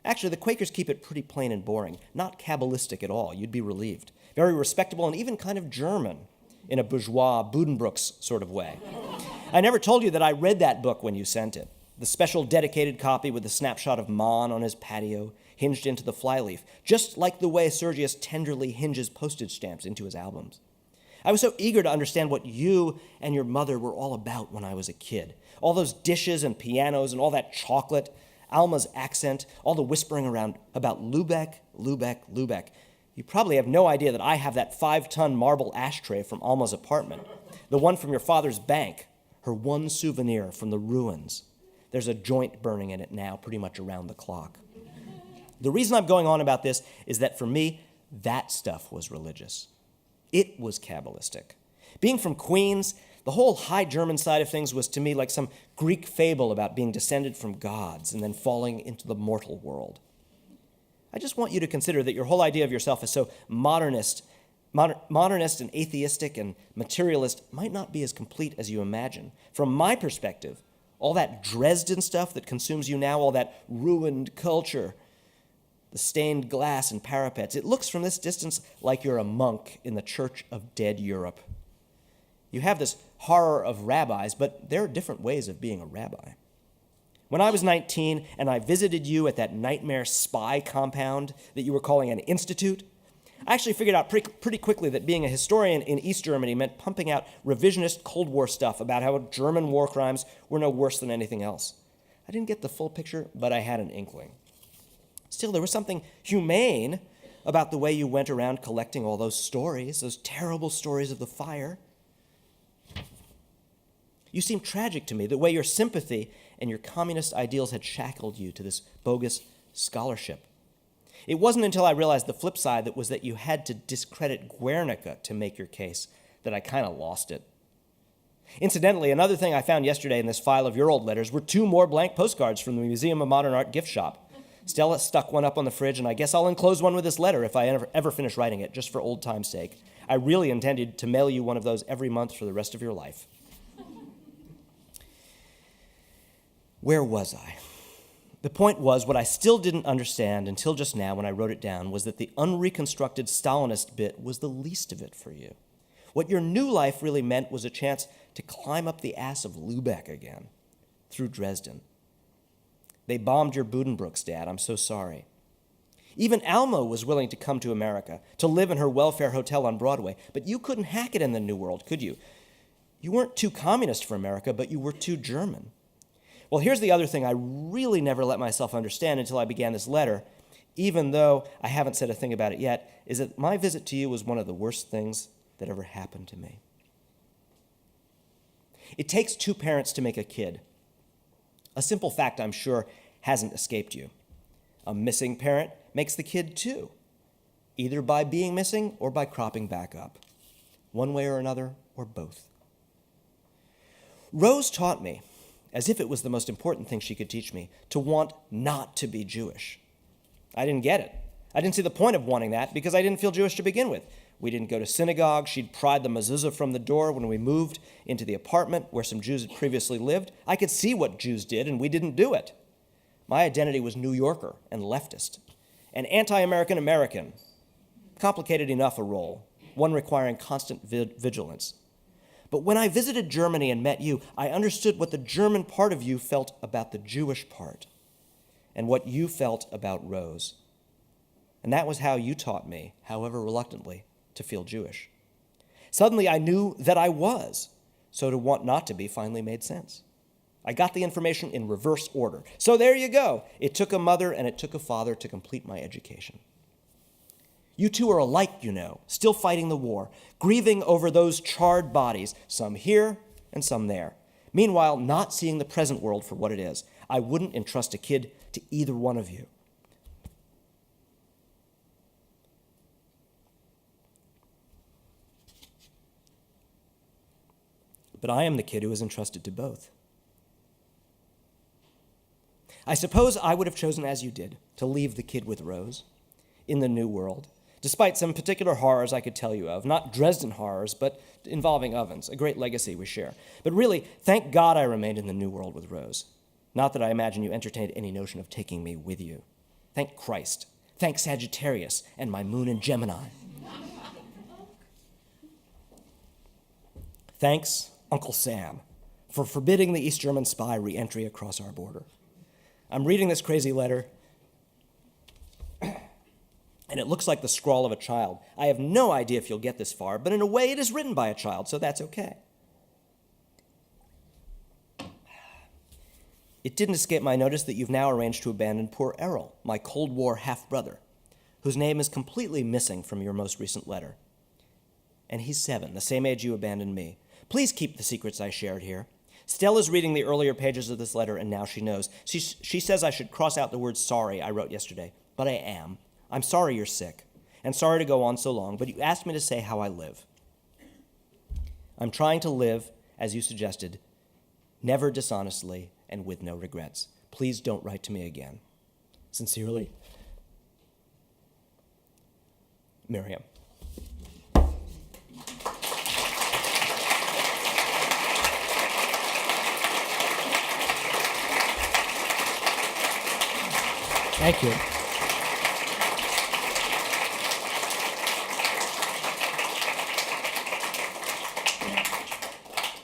Actually, the Quakers keep it pretty plain and boring, not Kabbalistic at all. You'd be relieved. Very respectable and even kind of German in a bourgeois Buddenbrooks sort of way. I never told you that I read that book when you sent it. The special dedicated copy with the snapshot of Mon on his patio, hinged into the flyleaf, just like the way Sergius tenderly hinges postage stamps into his albums. I was so eager to understand what you and your mother were all about when I was a kid. All those dishes and pianos and all that chocolate, Alma's accent, all the whispering around about Lübeck, Lübeck, Lübeck. You probably have no idea that I have that 5-ton marble ashtray from Alma's apartment, the one from your father's bank, her one souvenir from the ruins. There's a joint burning in it now pretty much around the clock. The reason I'm going on about this is that for me, that stuff was religious. It was Kabbalistic. Being from Queens, the whole High German side of things was to me like some Greek fable about being descended from gods and then falling into the mortal world. I just want you to consider that your whole idea of yourself is so modernist Modernist and atheistic and materialist might not be as complete as you imagine. From my perspective, all that Dresden stuff that consumes you now, all that ruined culture, the stained glass and parapets, it looks from this distance like you're a monk in the Church of Dead Europe. You have this horror of rabbis, but there are different ways of being a rabbi. When I was 19 and I visited you at that nightmare spy compound that you were calling an institute, I actually figured out pretty quickly that being a historian in East Germany meant pumping out revisionist Cold War stuff about how German war crimes were no worse than anything else. I didn't get the full picture, but I had an inkling. Still, there was something humane about the way you went around collecting all those stories, those terrible stories of the fire. You seemed tragic to me, the way your sympathy and your communist ideals had shackled you to this bogus scholarship. It wasn't until I realized the flip side that you had to discredit Guernica to make your case that I kind of lost it. Incidentally, another thing I found yesterday in this file of your old letters were 2 more blank postcards from the Museum of Modern Art gift shop. Stella stuck one up on the fridge, and I guess I'll enclose one with this letter if I ever finish writing it, just for old time's sake. I really intended to mail you one of those every month for the rest of your life. Where was I? The point was, what I still didn't understand until just now when I wrote it down was that the unreconstructed Stalinist bit was the least of it for you. What your new life really meant was a chance to climb up the ass of Lübeck again, through Dresden. They bombed your Buddenbrooks, Dad. I'm so sorry. Even Alma was willing to come to America, to live in her welfare hotel on Broadway, but you couldn't hack it in the New World, could you? You weren't too communist for America, but you were too German. Well, here's the other thing I really never let myself understand until I began this letter, even though I haven't said a thing about it yet, is that my visit to you was one of the worst things that ever happened to me. It takes 2 parents to make a kid. A simple fact, I'm sure, hasn't escaped you. A missing parent makes the kid too, either by being missing or by cropping back up. One way or another, or both. Rose taught me, as if it was the most important thing she could teach me, to want not to be Jewish. I didn't get it. I didn't see the point of wanting that because I didn't feel Jewish to begin with. We didn't go to synagogue. She'd pried the mezuzah from the door when we moved into the apartment where some Jews had previously lived. I could see what Jews did, and we didn't do it. My identity was New Yorker and leftist, an anti-American American. Complicated enough a role, one requiring constant vigilance. But when I visited Germany and met you, I understood what the German part of you felt about the Jewish part and what you felt about Rose. And that was how you taught me, however reluctantly, to feel Jewish. Suddenly I knew that I was, so to want not to be finally made sense. I got the information in reverse order. So there you go. It took a mother and it took a father to complete my education. You two are alike, you know, still fighting the war, grieving over those charred bodies, some here and some there. Meanwhile, not seeing the present world for what it is. I wouldn't entrust a kid to either one of you. But I am the kid who is entrusted to both. I suppose I would have chosen, as you did, to leave the kid with Rose in the new world, despite some particular horrors I could tell you of, not Dresden horrors, but involving ovens, a great legacy we share. But really, thank God I remained in the new world with Rose. Not that I imagine you entertained any notion of taking me with you. Thank Christ. Thank Sagittarius and my moon in Gemini. Thanks, Uncle Sam, for forbidding the East German spy re-entry across our border. I'm reading this crazy letter, and it looks like the scrawl of a child. I have no idea if you'll get this far, but in a way it is written by a child, so that's okay. It didn't escape my notice that you've now arranged to abandon poor Errol, my Cold War half-brother, whose name is completely missing from your most recent letter. And he's 7, the same age you abandoned me. Please keep the secrets I shared here. Stella's reading the earlier pages of this letter, and now she knows. She says I should cross out the word sorry I wrote yesterday, but I am. I'm sorry you're sick, and sorry to go on so long, but you asked me to say how I live. I'm trying to live, as you suggested, never dishonestly and with no regrets. Please don't write to me again. Sincerely, Miriam. Thank you.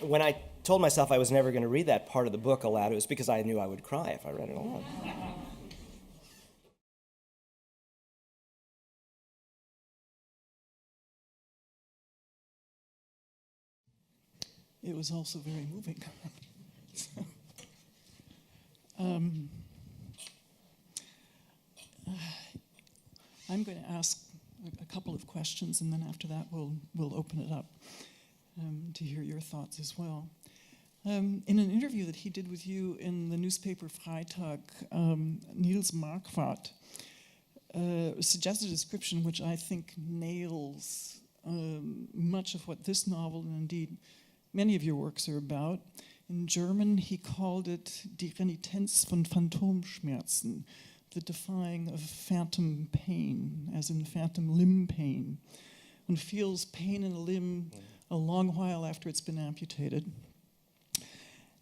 When I told myself I was never going to read that part of the book aloud, it was because I knew I would cry if I read it aloud. It was also very moving. I'm going to ask a couple of questions, and then after that we'll open it up to hear your thoughts as well. In an interview that he did with you in the newspaper Freitag, Niels Marquardt suggested a description which I think nails much of what this novel, and indeed many of your works, are about. In German, he called it die Renitenz von Phantomschmerzen, the defying of phantom pain, as in phantom limb pain. One feels pain in a limb a long while after it's been amputated.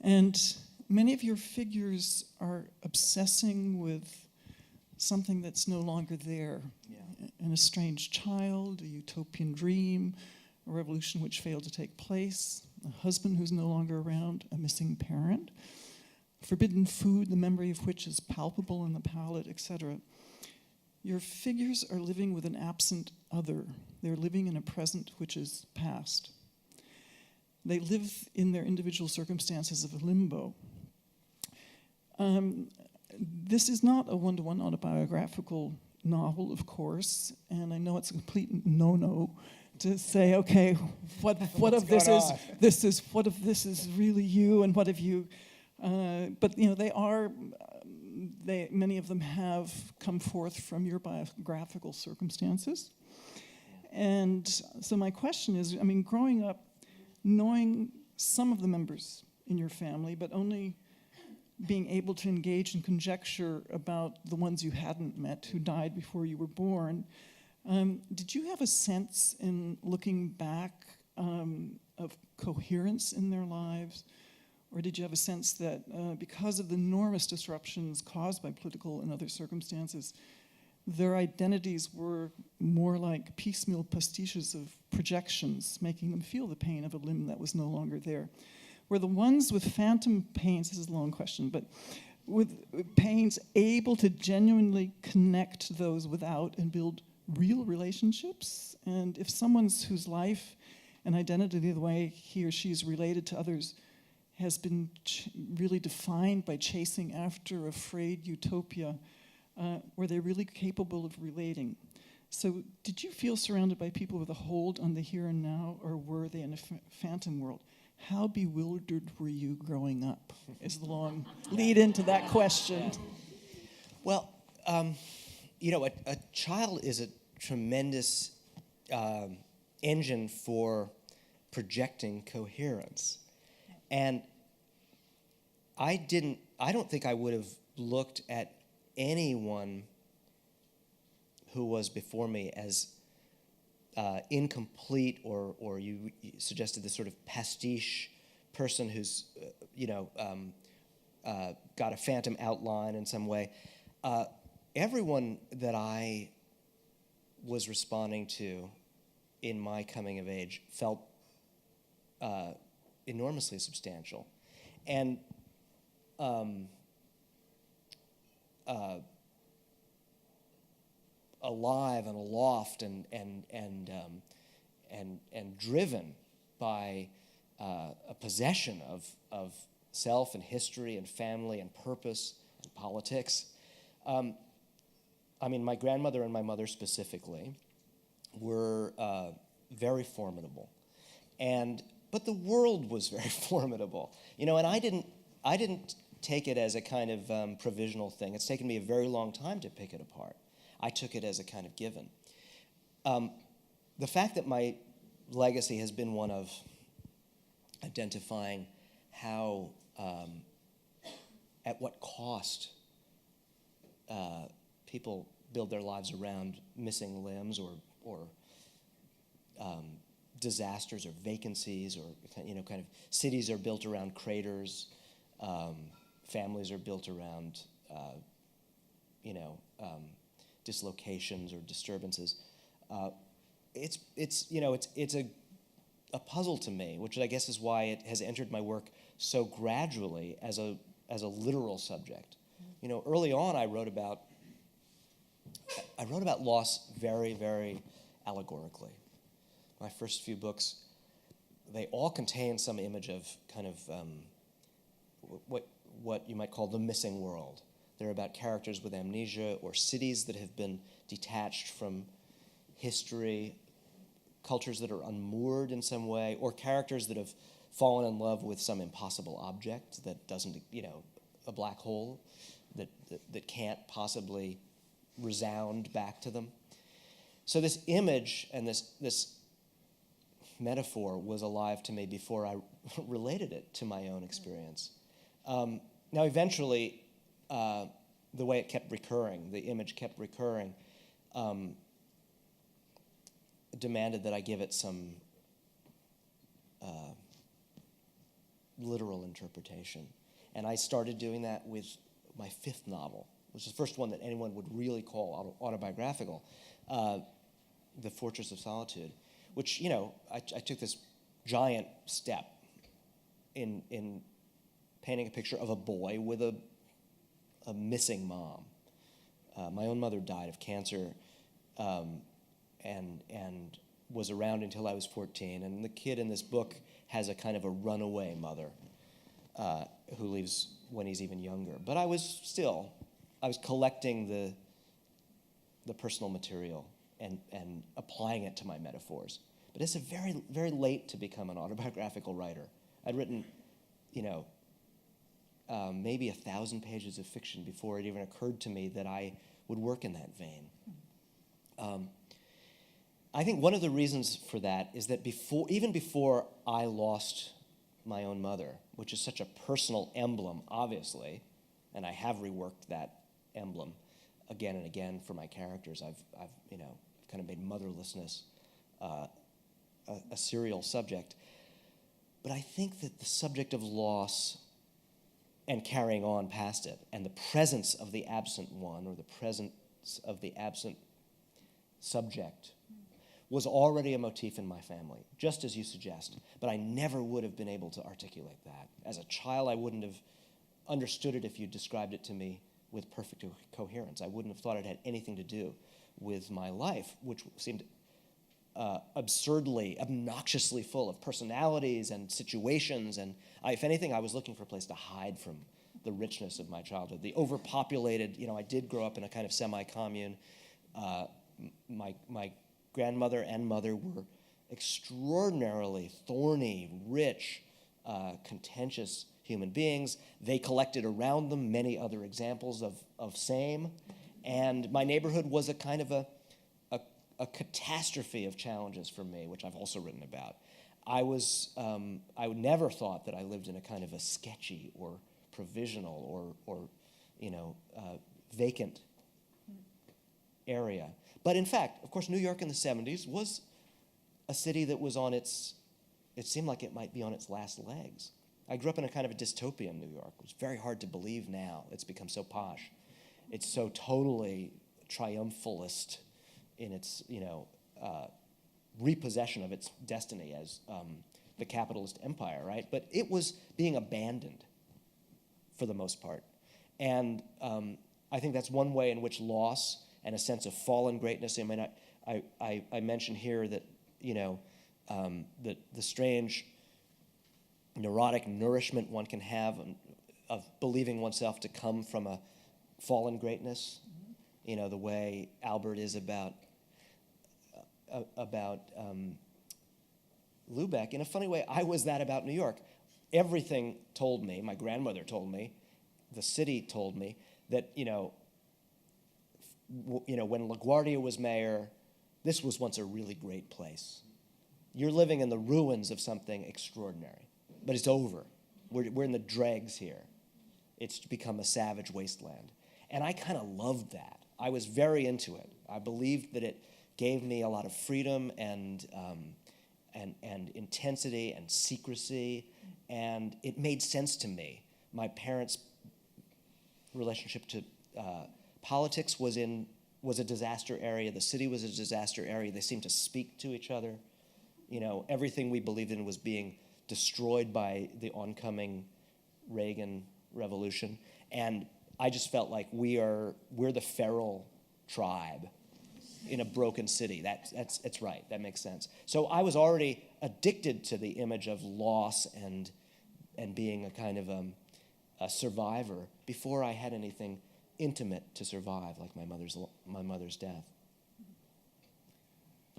And many of your figures are obsessing with something that's no longer there. Yeah. An estranged child, a utopian dream, a revolution which failed to take place, a husband who's no longer around, a missing parent, forbidden food, the memory of which is palpable in the palate, etc. Your figures are living with an absent other. They're living in a present which is past. They live in their individual circumstances of a limbo. This is not a one-to-one autobiographical novel, of course, and I know it's a complete no-no to say, okay, what of this is what of this is really you, and what of you? But many of them have come forth from your biographical circumstances. And so my question is, I mean, growing up, knowing some of the members in your family, but only being able to engage in conjecture about the ones you hadn't met who died before you were born, did you have a sense in looking back of coherence in their lives? Or did you have a sense that because of the enormous disruptions caused by political and other circumstances, their identities were more like piecemeal pastiches of projections, making them feel the pain of a limb that was no longer there? Were the ones with phantom pains, this is a long question, but with pains able to genuinely connect those without and build real relationships? And if someone's whose life and identity, the way he or she is related to others, has been really defined by chasing after a frayed utopia, were they really capable of relating? So did you feel surrounded by people with a hold on the here and now, or were they in a phantom world? How bewildered were you growing up? Is the long lead into that question. Well, a child is a tremendous engine for projecting coherence. And I don't think I would have looked at anyone who was before me as incomplete, or you suggested this sort of pastiche person who's got a phantom outline in some way. Everyone that I was responding to in my coming of age felt enormously substantial, and alive and aloft and driven by a possession of self and history and family and purpose and politics. I mean, my grandmother and my mother specifically were very formidable, but the world was very formidable, and I didn't take it as a kind of provisional thing. It's taken me a very long time to pick it apart. I took it as a kind of given. The fact that my legacy has been one of identifying how, at what cost people build their lives around missing limbs or disasters or vacancies, or kind of cities are built around craters, families are built around dislocations or disturbances. It's a puzzle to me, which I guess is why it has entered my work so gradually as a literal subject. Early on I wrote about loss very, very allegorically. My first few books, they all contain some image of kind of what you might call the missing world. They're about characters with amnesia or cities that have been detached from history, cultures that are unmoored in some way, or characters that have fallen in love with some impossible object that doesn't, a black hole that can't possibly resound back to them. So this image and this metaphor was alive to me before I related it to my own experience. Now, eventually, the way it kept recurring, the image kept recurring, demanded that I give it some literal interpretation. And I started doing that with my fifth novel, which is the first one that anyone would really call autobiographical, The Fortress of Solitude, which, I took this giant step in painting a picture of a boy with a missing mom. My own mother died of cancer and was around until I was 14. And the kid in this book has a kind of a runaway mother who leaves when he's even younger. But I was collecting the personal material and applying it to my metaphors. But it's very, very late to become an autobiographical writer. I'd written, maybe 1,000 pages of fiction before it even occurred to me that I would work in that vein. I think one of the reasons for that is that even before I lost my own mother, which is such a personal emblem, obviously, and I have reworked that emblem again and again for my characters. I've kind of made motherlessness a serial subject. But I think that the subject of loss and carrying on past it, and the presence of the absent one, or the presence of the absent subject, was already a motif in my family, just as you suggest. But I never would have been able to articulate that. As a child, I wouldn't have understood it if you described it to me with perfect coherence. I wouldn't have thought it had anything to do with my life, which seemed absurdly, obnoxiously full of personalities and situations. And if anything, I was looking for a place to hide from the richness of my childhood. The overpopulated, I did grow up in a kind of semi-commune. My grandmother and mother were extraordinarily thorny, rich, contentious human beings. They collected around them many other examples of same. And my neighborhood was a kind of a catastrophe of challenges for me, which I've also written about. I never thought that I lived in a kind of a sketchy or provisional or vacant area. But in fact, of course, New York in the 70s was a city that was it seemed like it might be on its last legs. I grew up in a kind of a dystopian New York. It's very hard to believe now. It's become so posh. It's so totally triumphalist in its, repossession of its destiny as the capitalist empire, right? But it was being abandoned for the most part. And I think that's one way in which loss and a sense of fallen greatness. I mean, I mentioned here that the strange neurotic nourishment one can have of believing oneself to come from a fallen greatness. The way Albert is about Lubeck. In a funny way, I was that about New York. Everything told me, my grandmother told me, the city told me that when LaGuardia was mayor, this was once a really great place. You're living in the ruins of something extraordinary, but it's over. We're in the dregs here. It's become a savage wasteland. And I kind of loved that. I was very into it. I believed that it gave me a lot of freedom and intensity and secrecy, and it made sense to me. My parents' relationship to politics was a disaster area. The city was a disaster area. They seemed to speak to each other. Everything we believed in was being destroyed by the oncoming Reagan revolution. And I just felt like we're the feral tribe in a broken city. That's right. That makes sense. So I was already addicted to the image of loss and being a kind of a survivor before I had anything intimate to survive, like my mother's death.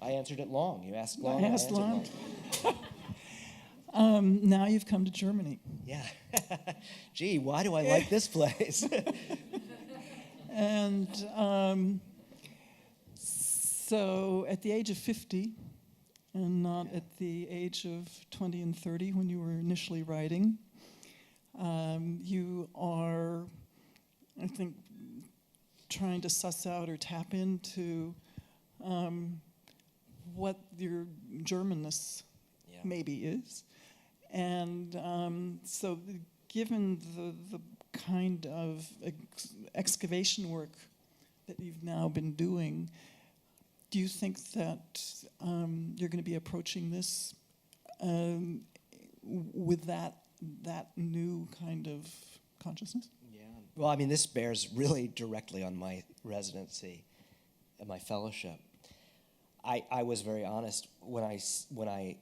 I answered it long. You asked long. I asked long. Now you've come to Germany. Yeah. Gee, why do I like this place? And so at the age of 50, and not at the age of 20 and 30 when you were initially writing, you are, I think, trying to suss out or tap into what your Germanness maybe is. And so given the kind of excavation work that you've now been doing, do you think that you're going to be approaching this with that new kind of consciousness? Yeah. Well, I mean, this bears really directly on my residency and my fellowship. I was very honest when I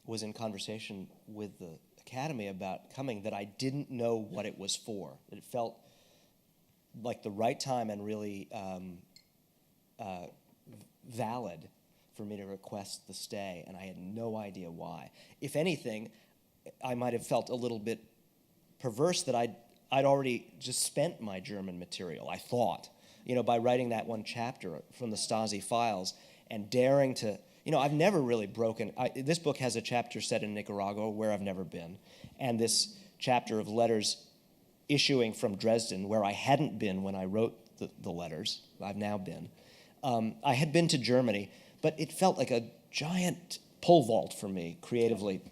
was in conversation with the Academy about coming, that I didn't know what it was for. That it felt like the right time and really valid for me to request the stay, and I had no idea why. If anything, I might have felt a little bit perverse that I'd already just spent my German material, I thought, by writing that one chapter from the Stasi files and daring to, I've never really broken, this book has a chapter set in Nicaragua where I've never been, and this chapter of letters issuing from Dresden where I hadn't been when I wrote the letters. I've now been. I had been to Germany, but it felt like a giant pole vault for me creatively,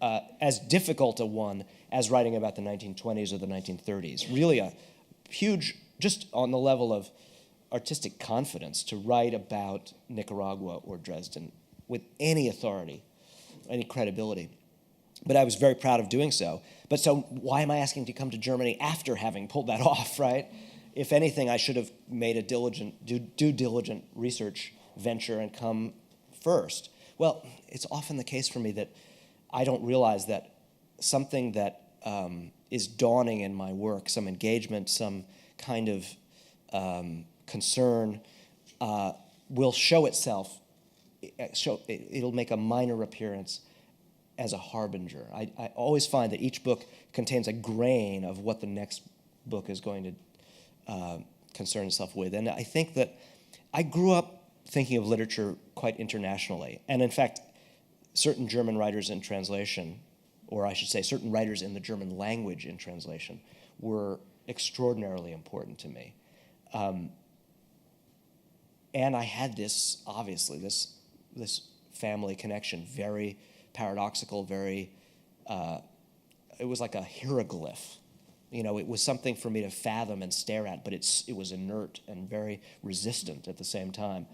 as difficult a one as writing about the 1920s or the 1930s. Really a huge, just on the level of artistic confidence, to write about Nicaragua or Dresden with any authority, any credibility. But I was very proud of doing so. But so why am I asking to come to Germany after having pulled that off, right? If anything, I should have made a due diligent research venture and come first. Well, it's often the case for me that I don't realize that something that is dawning in my work, some engagement, some kind of concern, will show itself. It'll make a minor appearance as a harbinger. I always find that each book contains a grain of what the next book is going to concern itself with. And I think that I grew up thinking of literature quite internationally. And in fact, certain German writers in translation, or I should say certain writers in the German language in translation, were extraordinarily important to me. And I had this, obviously, this family connection, very paradoxical, very, it was like a hieroglyph. It was something for me to fathom and stare at, but it was inert and very resistant at the same time.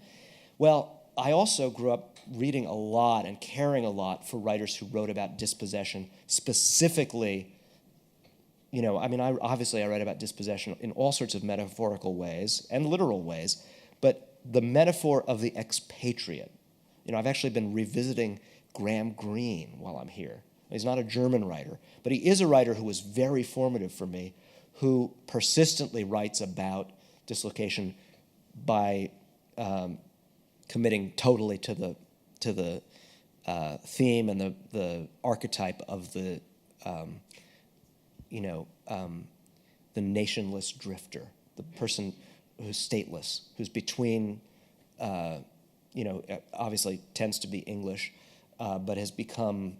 Well, I also grew up reading a lot and caring a lot for writers who wrote about dispossession, specifically, I write about dispossession in all sorts of metaphorical ways and literal ways, but the metaphor of the expatriate. I've actually been revisiting Graham Greene while I'm here. He's not a German writer, but he is a writer who was very formative for me, who persistently writes about dislocation by committing totally to the theme and the archetype of the nationless drifter, the person who's stateless, who's between, obviously tends to be English, but has become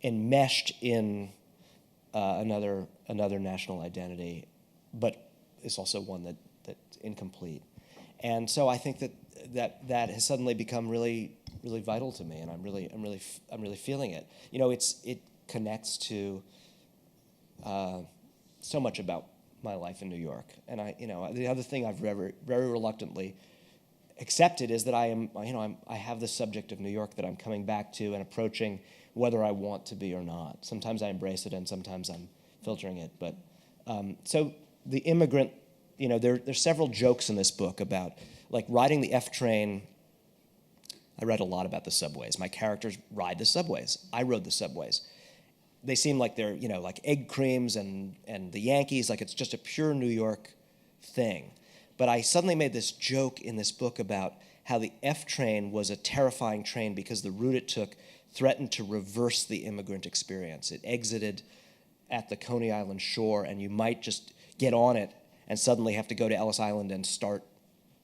enmeshed in another national identity, but is also one that's incomplete. And so I think that has suddenly become really, really vital to me, and I'm really feeling it. It connects to so much about my life in New York. And the other thing I've very, very reluctantly accepted is that I have this subject of New York that I'm coming back to and approaching whether I want to be or not. Sometimes I embrace it and sometimes I'm filtering it. But so the immigrant, there's several jokes in this book about like riding the F train. I read a lot about the subways. My characters ride the subways. I rode the subways. They seem like they're, like egg creams and the Yankees, like it's just a pure New York thing. But I suddenly made this joke in this book about how the F train was a terrifying train because the route it took threatened to reverse the immigrant experience. It exited at the Coney Island shore, and you might just get on it and suddenly have to go to Ellis Island and start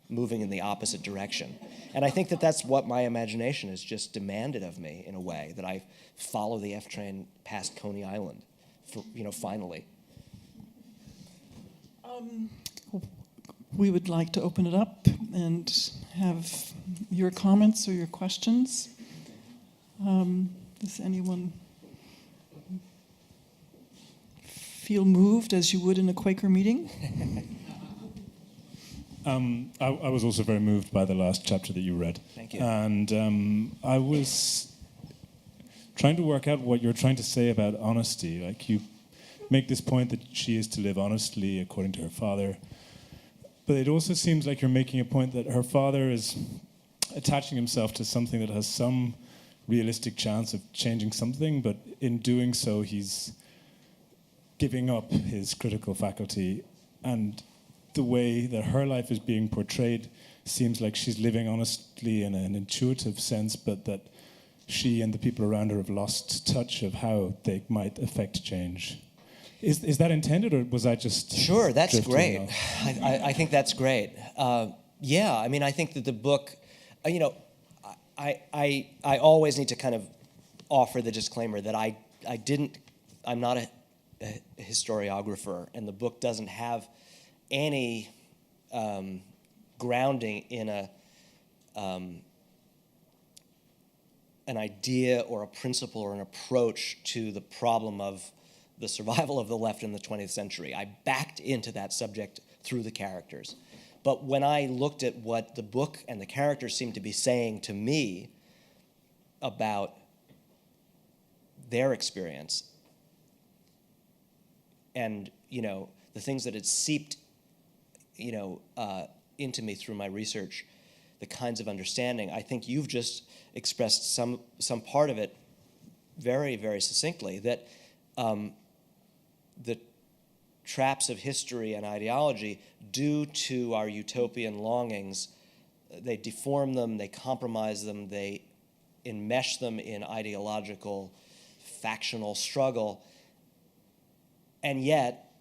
moving in the opposite direction. And I think that that's what my imagination has just demanded of me in a way, that I follow the F train past Coney Island, finally. We would like to open it up and have your comments or your questions. Does anyone feel moved as you would in a Quaker meeting? I was also very moved by the last chapter that you read. Thank you. And I was trying to work out what you're trying to say about honesty. Like, you make this point that she is to live honestly according to her father. But it also seems like you're making a point that her father is attaching himself to something that has some realistic chance of changing something, but in doing so, he's giving up his critical faculty. And the way that her life is being portrayed seems like she's living honestly in an intuitive sense, but that she and the people around her have lost touch of how they might affect change. Is that intended, or was I just... Sure, that's great. off? I think that's great. I think that the book, I always need to kind of offer the disclaimer that I'm not a historiographer, and the book doesn't have any grounding in an idea or a principle or an approach to the problem of the survival of the left in the 20th century. I backed into that subject through the characters. But when I looked at what the book and the characters seemed to be saying to me about their experience and, the things that had seeped, into me through my research, the kinds of understanding, I think you've just expressed some part of it very, very succinctly, that the traps of history and ideology, due to our utopian longings, they deform them, they compromise them, they enmesh them in ideological, factional struggle. And yet,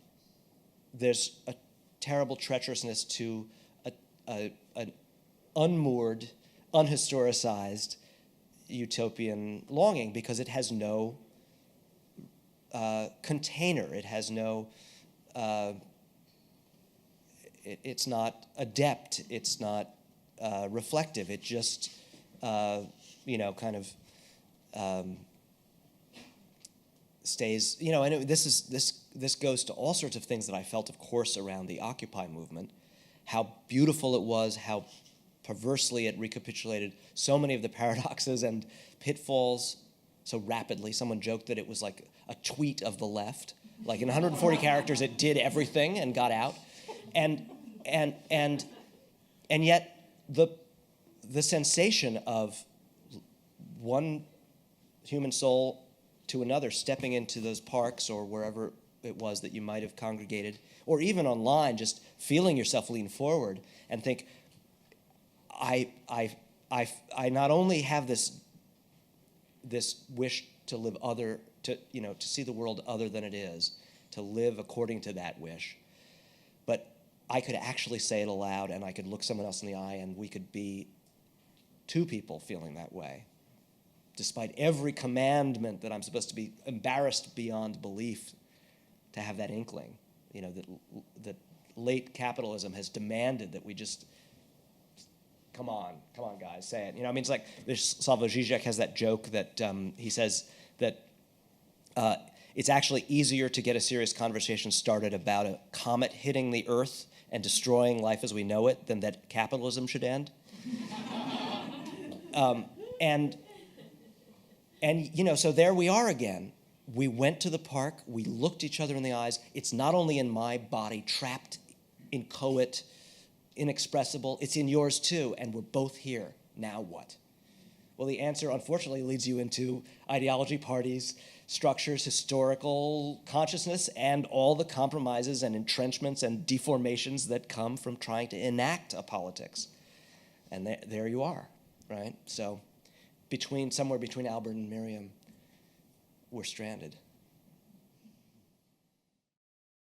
there's a terrible treacherousness to an unmoored, unhistoricized utopian longing, because it has no container. It has no, it's not adept, it's not reflective. It just, stays, and this goes to all sorts of things that I felt, of course, around the Occupy movement, how beautiful it was, how perversely it recapitulated so many of the paradoxes and pitfalls so rapidly. Someone joked that it was like a tweet of the left. Like in 140 characters, it did everything and got out. And yet the sensation of one human soul to another stepping into those parks or wherever it was that you might have congregated, or even online, just feeling yourself lean forward and think, I not only have this wish to live to see the world other than it is, to live according to that wish, but I could actually say it aloud, and I could look someone else in the eye, and we could be two people feeling that way, despite every commandment that I'm supposed to be embarrassed beyond belief to have that inkling, that late capitalism has demanded that we just, come on guys, say it. It's like Slavoj Žižek has that joke that he says that It's actually easier to get a serious conversation started about a comet hitting the Earth and destroying life as we know it than that capitalism should end. And so there we are again. We went to the park, we looked each other in the eyes. It's not only in my body, trapped, inchoate, inexpressible, it's in yours too, and we're both here. Now what? Well, the answer, unfortunately, leads you into ideology, parties, structures, historical consciousness, and all the compromises and entrenchments and deformations that come from trying to enact a politics. And there you are, right? So somewhere between Albert and Miriam, we're stranded.